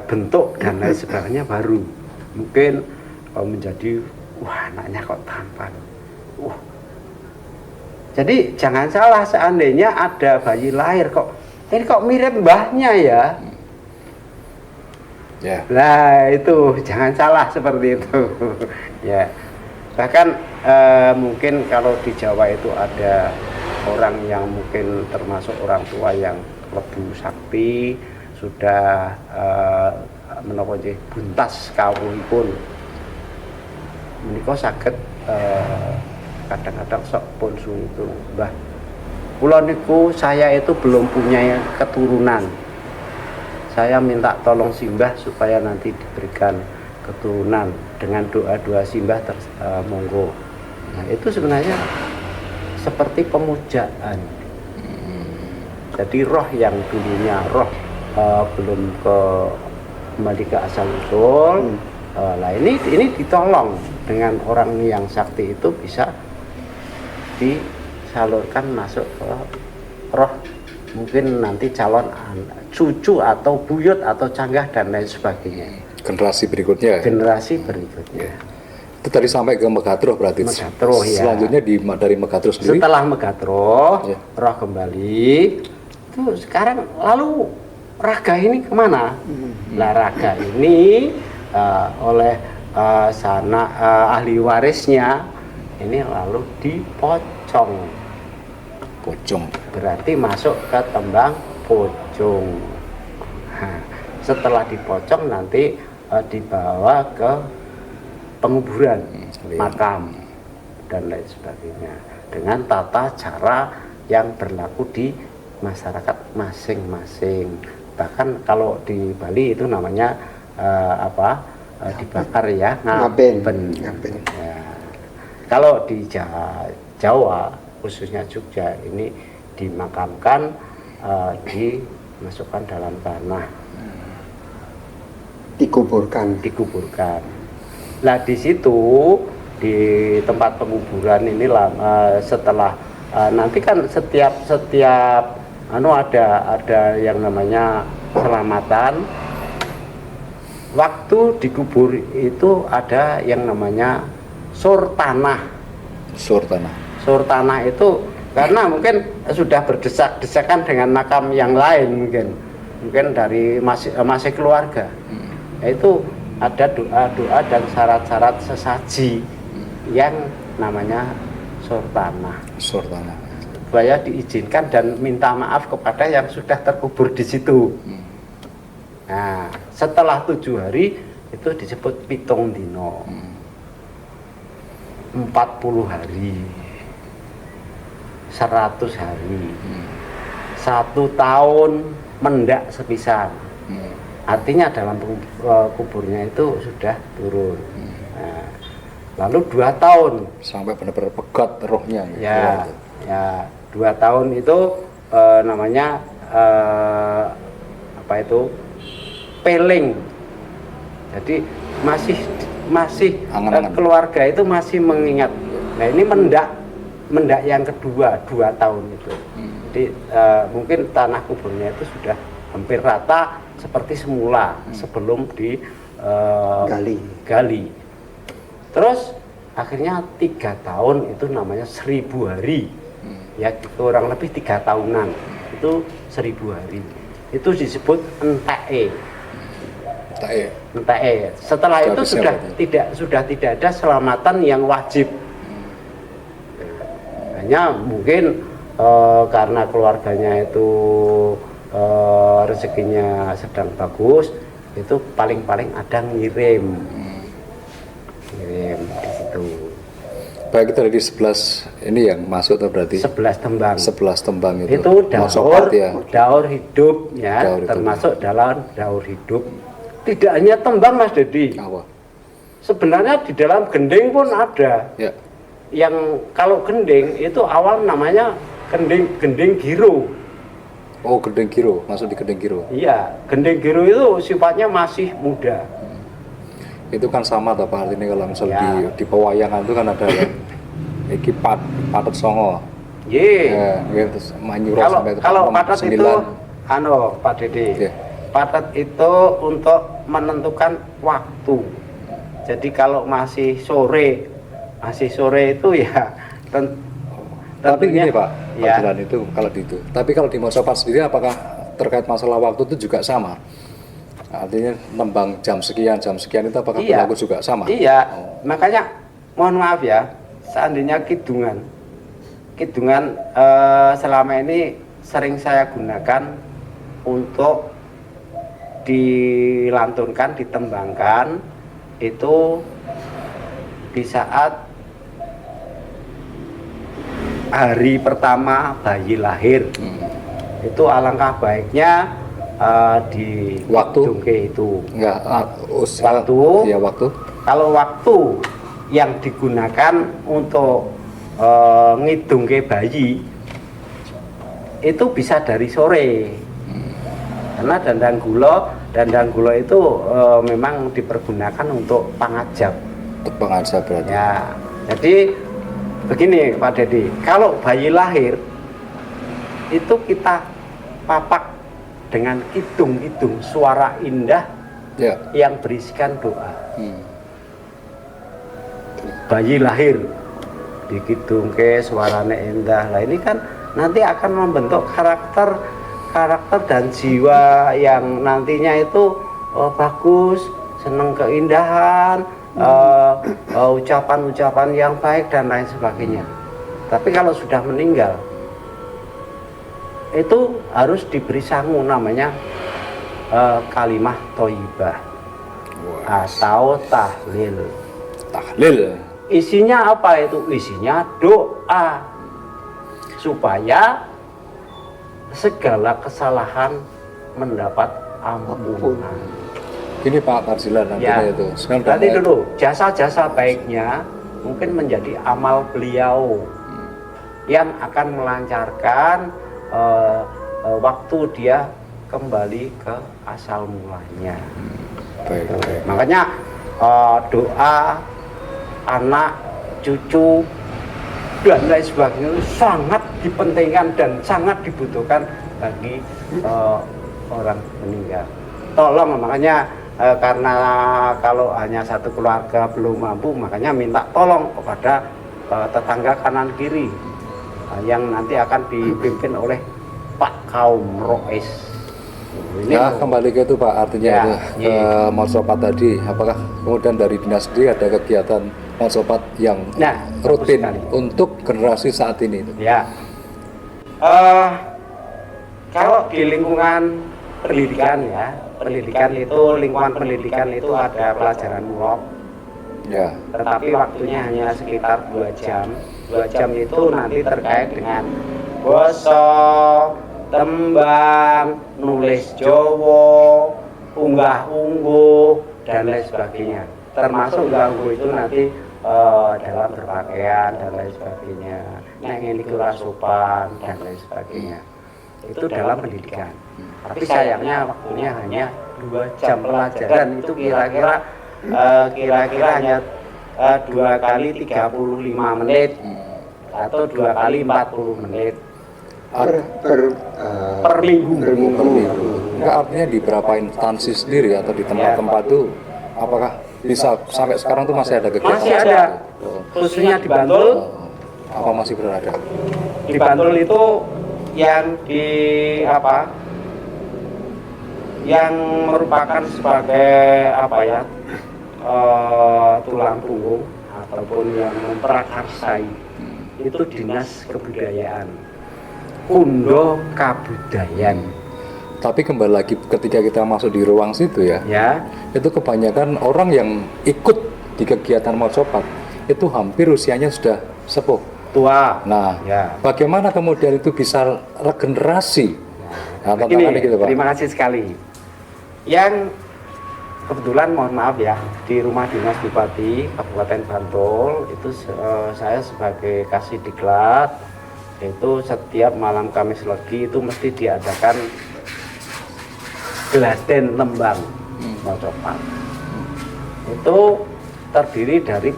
bentuk dan lain sebagainya baru. Mungkin menjadi wah anaknya kok tampan. Jadi jangan salah, seandainya ada bayi lahir kok ini kok mirip mbahnya ya. Ya. Nah itu jangan salah seperti itu. Ya. Bahkan mungkin kalau di Jawa itu ada orang yang mungkin termasuk orang tua yang lebih sakti, sudah menapa nggih buntas kawuhipun. Menika saged kadang-kadang sok pun itu, Mbah. Kula niku saya itu belum punya keturunan. Saya minta tolong simbah supaya nanti diberikan keturunan dengan doa-doa simbah monggo. Nah, itu sebenarnya seperti pemujaan. Jadi roh yang dulunya roh belum kembali ke asal usul. Nah ini ditolong dengan orang yang sakti itu bisa disalurkan masuk ke roh, mungkin nanti calon cucu atau buyut atau canggah dan lain sebagainya. Generasi berikutnya. Itu tadi sampai ke Megatro berarti. Megatro, ya. Selanjutnya dari Megatro sendiri. Setelah Megatro, ya, roh kembali. Itu sekarang lalu raga ini kemana? Nah raga ini oleh ahli warisnya ini lalu dipocong. Berarti masuk ke tembang pocong. Nah, setelah dipocong nanti dibawa ke penguburan, makam dan lain sebagainya dengan tata cara yang berlaku di masyarakat masing-masing. Bahkan kalau di Bali itu namanya dibakar ya, Ngaben. ngaben. Ya. Kalau di Jawa khususnya Jogja ini dimakamkan, dimasukkan dalam tanah, dikuburkan. Nah di situ di tempat penguburan inilah setelah nanti kan setiap ada yang namanya selamatan. Waktu dikubur itu ada yang namanya sur tanah. Sur tanah. Sur tanah itu karena mungkin sudah berdesak-desakan dengan makam yang lain, mungkin dari masih keluarga. Itu ada doa-doa dan syarat-syarat sesaji yang namanya sur tanah. Sur tanah. Supaya diizinkan dan minta maaf kepada yang sudah terkubur di situ. Nah, setelah 7 hari itu disebut pitung dino. 40 hari, 100 hari, 1 tahun mendak sepisan. Artinya dalam kuburnya itu sudah turun. Nah, lalu 2 tahun Sampai benar-benar pegat rohnya. Ya, 2 tahun itu namanya peling. Jadi masih Angan-angan. keluarga itu masih mengingat. Nah ini mendak yang kedua 2 tahun itu. Jadi mungkin tanah kuburnya itu sudah hampir rata seperti semula sebelum gali. Terus akhirnya 3 tahun itu namanya 1000 hari. Ya kurang lebih 3 tahunan itu 1000 hari. Itu disebut enteke. Setelah itu sudah tidak ada selamatan yang wajib. Hanya mungkin karena keluarganya itu rezekinya sedang bagus, itu paling-paling ada ngirim di situ. Baik, itu dari 11 ini yang masuk tuh berarti 11 tembang. 11 tembang itu. Itu daur hidup ya, termasuk dalam daur hidup. Tidak hanya tembang Mas Dedi. Sebenarnya di dalam gending pun ada. Ya. Yang kalau gending itu awal namanya gending giro. Oh, gending giro, masuk di gending giro. Iya, gending giro itu sifatnya masih muda. Itu kan sama toh Pak, artinya kalau misal Ya. di pewayangan itu kan ada yang iki patet songo. Ya, terus manyuro sampai kalau patet itu 9. Pak Dede. Ya. Patet itu untuk menentukan waktu. Jadi kalau masih sore itu ya Tapi gini Pak, ya. Jalan itu kalau di itu. Tapi kalau di Mojopat sendiri apakah terkait masalah waktu itu juga sama? Artinya nembang jam sekian itu apakah berlaku juga sama? Iya, makanya mohon maaf ya, seandainya kidungan selama ini sering saya gunakan untuk dilantunkan, ditembangkan itu di saat hari pertama bayi lahir. Itu alangkah baiknya di Waktu itu. Enggak, Waktu. Ya, waktu. Kalau waktu yang digunakan untuk ngidungke bayi itu bisa dari sore. Karena dandang gula itu memang dipergunakan untuk pangajab. Untuk pangajab berarti. Ya, jadi begini Pak Dedi, kalau bayi lahir itu kita papak dengan kidung-kidung suara indah Ya. yang berisikan doa. Bayi lahir dikidungke suaranya indah. Lah ini kan nanti akan membentuk karakter dan jiwa yang nantinya itu bagus, senang keindahan, ucapan-ucapan yang baik dan lain sebagainya. Tapi kalau sudah meninggal itu harus diberi sangu namanya kalimah thayyibah atau tahlil. Isinya apa itu? Isinya doa supaya segala kesalahan mendapat ampunan. Ini Pak Tarzilan nantinya Ya, itu. Sekarang berarti udah- dulu jasa-jasa baiknya mungkin menjadi amal beliau yang akan melancarkan waktu dia kembali ke asal mulanya. Baik, baik. Makanya doa anak, cucu dan lain sebagainya itu sangat dipentingkan dan sangat dibutuhkan bagi orang meninggal. Tolong, makanya karena kalau hanya satu keluarga belum mampu, makanya minta tolong kepada tetangga kanan kiri yang nanti akan dipimpin oleh Pak Kaum Rois. Nah, kembali ke itu Pak, artinya Ya, itu iya. Mosopat tadi, apakah kemudian dari dinas sendiri ada kegiatan Mosopat yang Nah, rutin bagus sekali. untuk generasi saat ini itu? Ya, kalau di lingkungan pendidikan ya, lingkungan pendidikan itu ada pelajaran mulok, Ya, tetapi waktunya hanya sekitar 2 jam. 2 jam itu nanti terkait dengan basa, tembang, nulis Jawa, unggah-ungguh dan lain sebagainya. Termasuk unggah-ungguh itu nanti dalam berpakaian dan lain sebagainya, neng sopan dan lain sebagainya. Itu dalam pendidikan. Tapi sayangnya waktunya hanya 2 jam pelajaran, itu kira-kira hanya 2 kali 35 menit atau 2 kali 40 menit per minggu. per minggu. Enggak, artinya di beberapa instansi sendiri atau di tempat-tempat itu, apakah bisa sampai sekarang tuh masih ada kegiatan? Masih ada, khususnya di Bantul. Apa masih berada? Di Bantul itu yang yang merupakan sebagai tulang punggung ataupun yang memprakarsai itu Dinas Kebudayaan, Kundo Kabudayan. Tapi kembali lagi ketika kita masuk di ruang situ ya, itu kebanyakan orang yang ikut di kegiatan Mosopat itu hampir usianya sudah sepuh, Tua. Nah, bagaimana kemudian itu bisa regenerasi? Nah, Begini, tantangannya gitu Pak. terima kasih sekali. Yang kebetulan mohon maaf ya, di rumah dinas Bupati Kabupaten Bantul itu saya sebagai kasih diklat, itu setiap malam Kamis Legi itu mesti diadakan geladen tembang Mosopat. Itu terdiri dari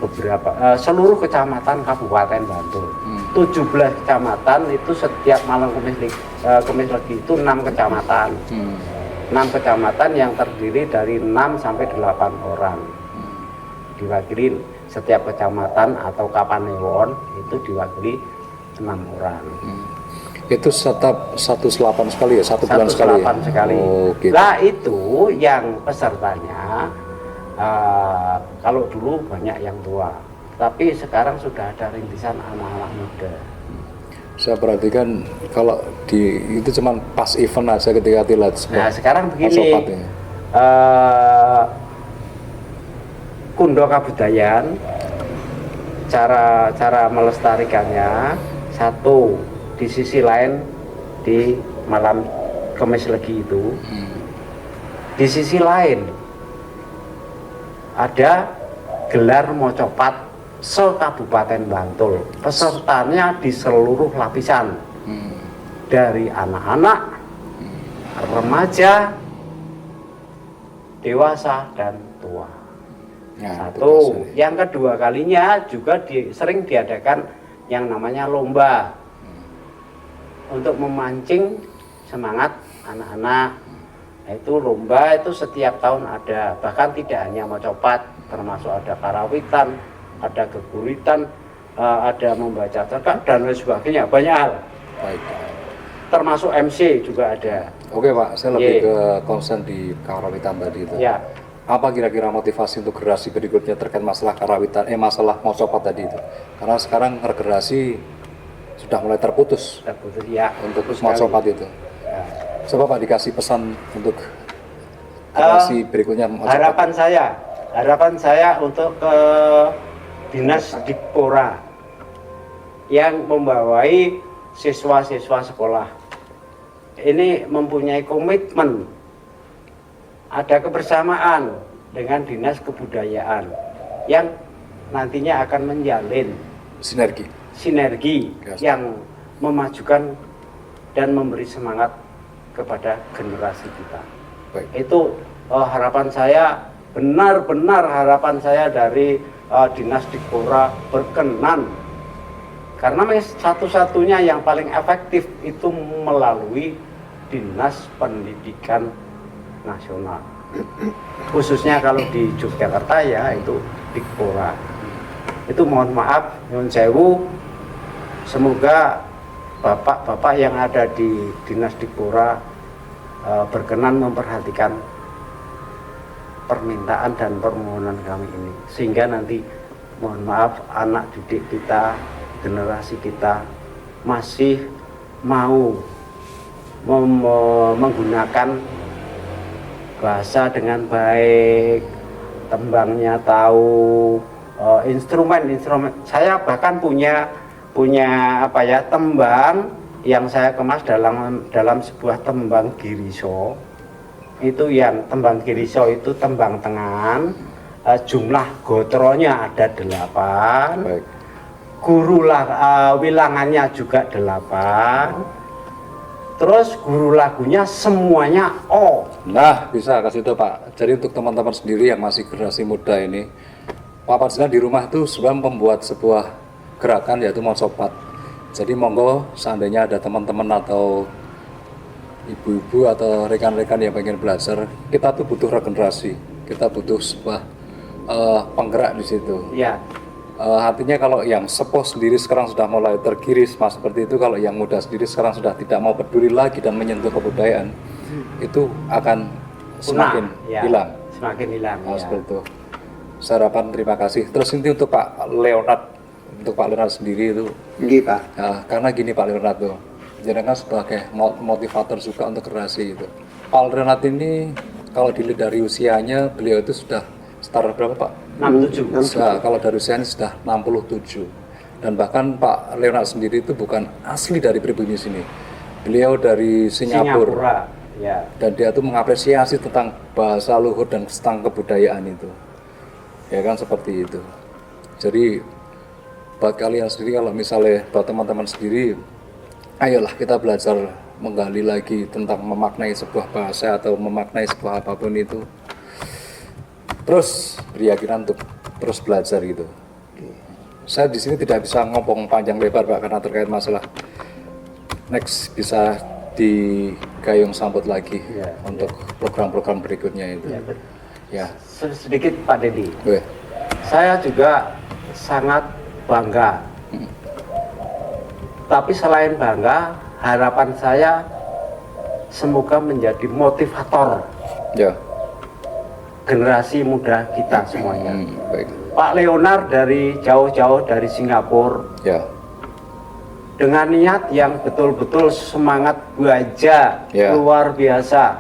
seluruh kecamatan Kabupaten Bantul. 17 kecamatan itu setiap malam Kamis Legi itu 6 kecamatan. 6 kecamatan yang terdiri dari 6 sampai 8 orang. Diwakili setiap kecamatan atau kapanewon itu diwakili 6 orang. Itu setiap 1/8 sekali ya, 1 bulan sekali. 1/8 sekali. Oh, gitu. Nah, itu yang pesertanya kalau dulu banyak yang tua, tapi sekarang sudah ada rintisan anak-anak muda. Saya perhatikan kalau itu cuma pas event aja ketika tilat. Nah, sekarang begini, Kundo Kabudayan, cara melestarikannya, satu, di sisi lain di malam Kamis Legi itu, di sisi lain ada gelar Mocopat se-Kabupaten Bantul. Pesertanya di seluruh lapisan, dari anak-anak, remaja, dewasa, dan tua. Satu. Yang kedua kalinya juga sering diadakan yang namanya lomba untuk memancing semangat anak-anak. Itu lomba itu setiap tahun ada, bahkan tidak hanya Mocopat, termasuk ada karawitan, ada geguritan, ada membaca cerkak dan lain sebagainya, banyak hal. Baik. Termasuk MC juga ada. Oke Pak, saya lebih ke concern di karawitan tadi itu. Ya. Apa kira-kira motivasi untuk generasi berikutnya terkait masalah karawitan, masalah Mocopat tadi itu? Karena sekarang regenerasi sudah mulai terputus Ya, untuk Mocopat itu. Ya. Coba Pak dikasih pesan untuk generasi berikutnya Mocopat. Harapan saya untuk ke Dinas Dikpora yang membawai siswa-siswa sekolah ini mempunyai komitmen ada kebersamaan dengan dinas kebudayaan yang nantinya akan menjalin sinergi Yes. yang memajukan dan memberi semangat kepada generasi kita. Baik. Itu harapan saya, benar-benar harapan saya dari Dinas Dikpora berkenan, karena satu-satunya yang paling efektif itu melalui Dinas Pendidikan Nasional, khususnya kalau di Yogyakarta ya itu Dikpora. Itu mohon maaf, nyuwun sewu, semoga bapak-bapak yang ada di Dinas Dikpora berkenan memperhatikan permintaan dan permohonan kami ini, sehingga nanti mohon maaf anak didik kita, generasi kita masih mau menggunakan bahasa dengan baik, tembangnya tahu, instrumen. Saya bahkan punya apa ya, tembang yang saya kemas dalam sebuah tembang giriso. Itu yang tembang giriso itu tembang tengan, jumlah gotronya ada 8. Baik. Guru wilangannya juga 8. Terus guru lagunya semuanya O. Nah, bisa kasih tahu Pak. Jadi untuk teman-teman sendiri yang masih generasi muda ini, Pak Panjenengan di rumah itu sebenarnya membuat sebuah gerakan yaitu Mosopat. Jadi monggo seandainya ada teman-teman atau ibu-ibu atau rekan-rekan yang pengen belajar, kita tuh butuh regenerasi, kita butuh sebuah penggerak di situ. Ya, Artinya kalau yang sepuh sendiri sekarang sudah mulai tergiris mas seperti itu, kalau yang muda sendiri sekarang sudah tidak mau peduli lagi dan menyentuh kebudayaan, itu akan semakin ya, hilang. Semakin hilang. Nah, Ya. seperti itu. Sarapan terima kasih. Terus ini untuk Pak Leonard, untuk Pak Leonard sendiri itu, Nggih, Pak. nah, karena gini Pak Leonard tuh, jadi kan sebagai motivator juga untuk generasi itu. Pak Leonard ini kalau dilihat dari usianya, beliau itu sudah setara berapa Pak? 67. Nah, kalau dari usianya sudah 67. Dan bahkan Pak Leonard sendiri itu bukan asli dari pribumi sini. Beliau dari Singapura. Ya. Dan dia tuh mengapresiasi tentang bahasa luhur dan tentang kebudayaan itu. Ya kan seperti itu. Jadi buat kalian sendiri, kalau misalnya buat teman-teman sendiri, ayolah kita belajar menggali lagi tentang memaknai sebuah bahasa atau memaknai sebuah apapun itu. Terus berkeyakinan untuk terus belajar gitu. Saya di sini tidak bisa ngomong panjang lebar Pak, karena terkait masalah next bisa digayung sambut lagi Ya, untuk program-program berikutnya itu. Ya, Ya. sedikit Pak Dedi. Weh. Saya juga sangat bangga. Tapi selain bangga, harapan saya semoga menjadi motivator Ya. generasi muda kita semuanya. Baik. Pak Leonard dari jauh-jauh dari Singapura Ya. dengan niat yang betul-betul semangat belajar Ya. luar biasa,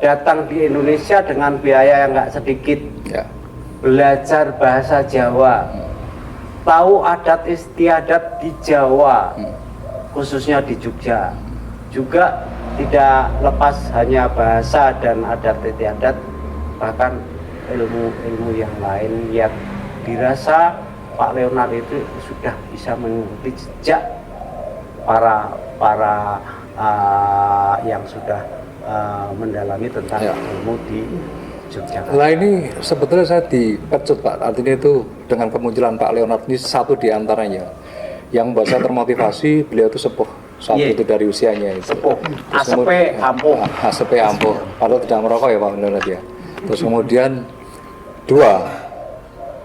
datang di Indonesia dengan biaya yang nggak sedikit, Ya. belajar bahasa Jawa, tahu adat istiadat di Jawa, khususnya di Jogja, juga tidak lepas hanya bahasa dan adat istiadat, bahkan ilmu-ilmu yang lain yang dirasa Pak Leonard itu sudah bisa mengikuti jejak para yang sudah mendalami tentang Ya. ilmu di Yogyakarta. Nah ini sebetulnya saya dipecut Pak, artinya itu dengan kemunculan Pak Leonard ini satu di antaranya yang membuat saya termotivasi. Beliau itu sepuh, satu Iya. itu dari usianya itu. Sepuh, ASP ampuh. ASP ampuh, padahal tidak merokok ya Pak Leonard ya. Terus kemudian dua,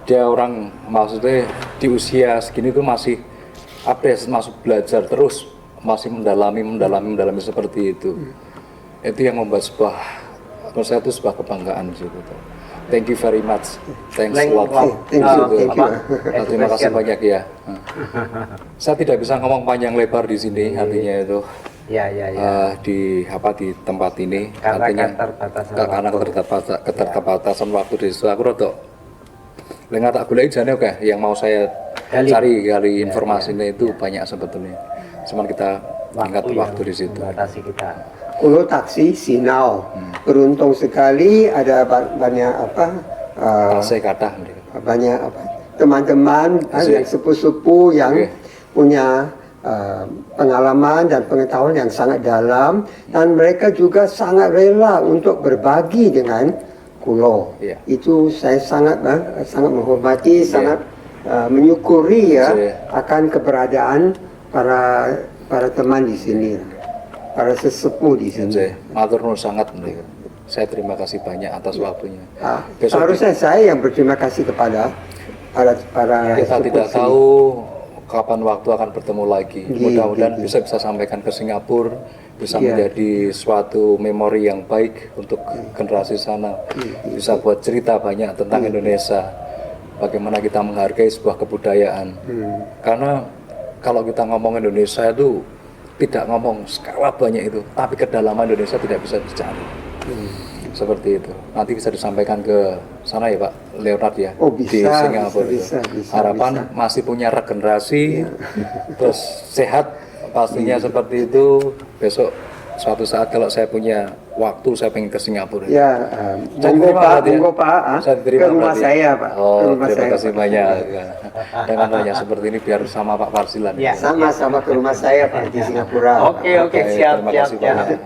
dia orang maksudnya di usia segini tuh masih update, masuk belajar terus, masih mendalami seperti itu. Itu yang membuat sebuah, menurut saya itu sebuah kebanggaan di situ. Thank you very much. Thanks a lot. Thank you. Terima kasih banyak ya. Saya tidak bisa ngomong panjang lebar di sini, artinya itu Ya. di tempat ini, Karena artinya keterbatasan waktu. keterbatasan waktu di situ. Aku rotok lengat tak golek jane oke, yang mau saya Gali. cari informasinya itu banyak sebetulnya. Cuman kita ingat yang waktu di situ. membatasi kita. Kulo taksi Sinau. Beruntung sekali ada banyak Saya kata mereka. banyak teman-teman yang sepuh-sepuh yang punya pengalaman dan pengetahuan yang sangat dalam, dan mereka juga sangat rela untuk berbagi dengan kulo. Iya. Itu saya sangat menghormati, sangat menyukuri ya akan keberadaan para teman di sini, para sesepuh di sini. Saya matur nuwun sangat mereka. Saya terima kasih banyak atas waktunya. Seharusnya saya yang berterima kasih kepada para Kita sepuh tidak sini. tahu kapan waktu akan bertemu lagi. Mudah-mudahan bisa sampaikan ke Singapura, bisa menjadi suatu memori yang baik untuk generasi sana. Bisa buat cerita banyak tentang Indonesia, bagaimana kita menghargai sebuah kebudayaan. Karena kalau kita ngomong Indonesia itu tidak ngomong skala banyak itu, tapi kedalaman Indonesia tidak bisa dicari. Seperti itu. Nanti bisa disampaikan ke sana ya Pak Leonard ya, Oh, bisa, di Singapura. bisa, itu. bisa, Harapan bisa. masih punya regenerasi, terus sehat pastinya seperti itu. Besok suatu saat kalau saya punya waktu, saya pengen ke Singapura. Ya, Saya monggo terima Pak, berarti ya. monggo Pak, Saya ke terima rumah berarti. saya Pak. Ke Oh, rumah terima saya, kasih Pak. banyak. Ya. Dengan banyak seperti ini biar sama Pak Farsilan. Ya. Sama-sama ke rumah saya Pak di Singapura. Oke, siap, terima siap, kasih siap. banyak.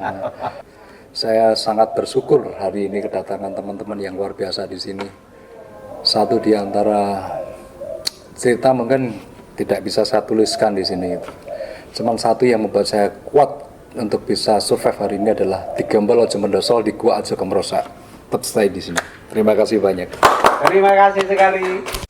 Saya sangat bersyukur hari ini kedatangan teman-teman yang luar biasa di sini. Satu di antara cerita mungkin tidak bisa saya tuliskan di sini. Cuman satu yang membuat saya kuat untuk bisa survive hari ini adalah digembel aja mendosol, di gua aja kemrosak. Tetap stay di sini. Terima kasih banyak. Terima kasih sekali.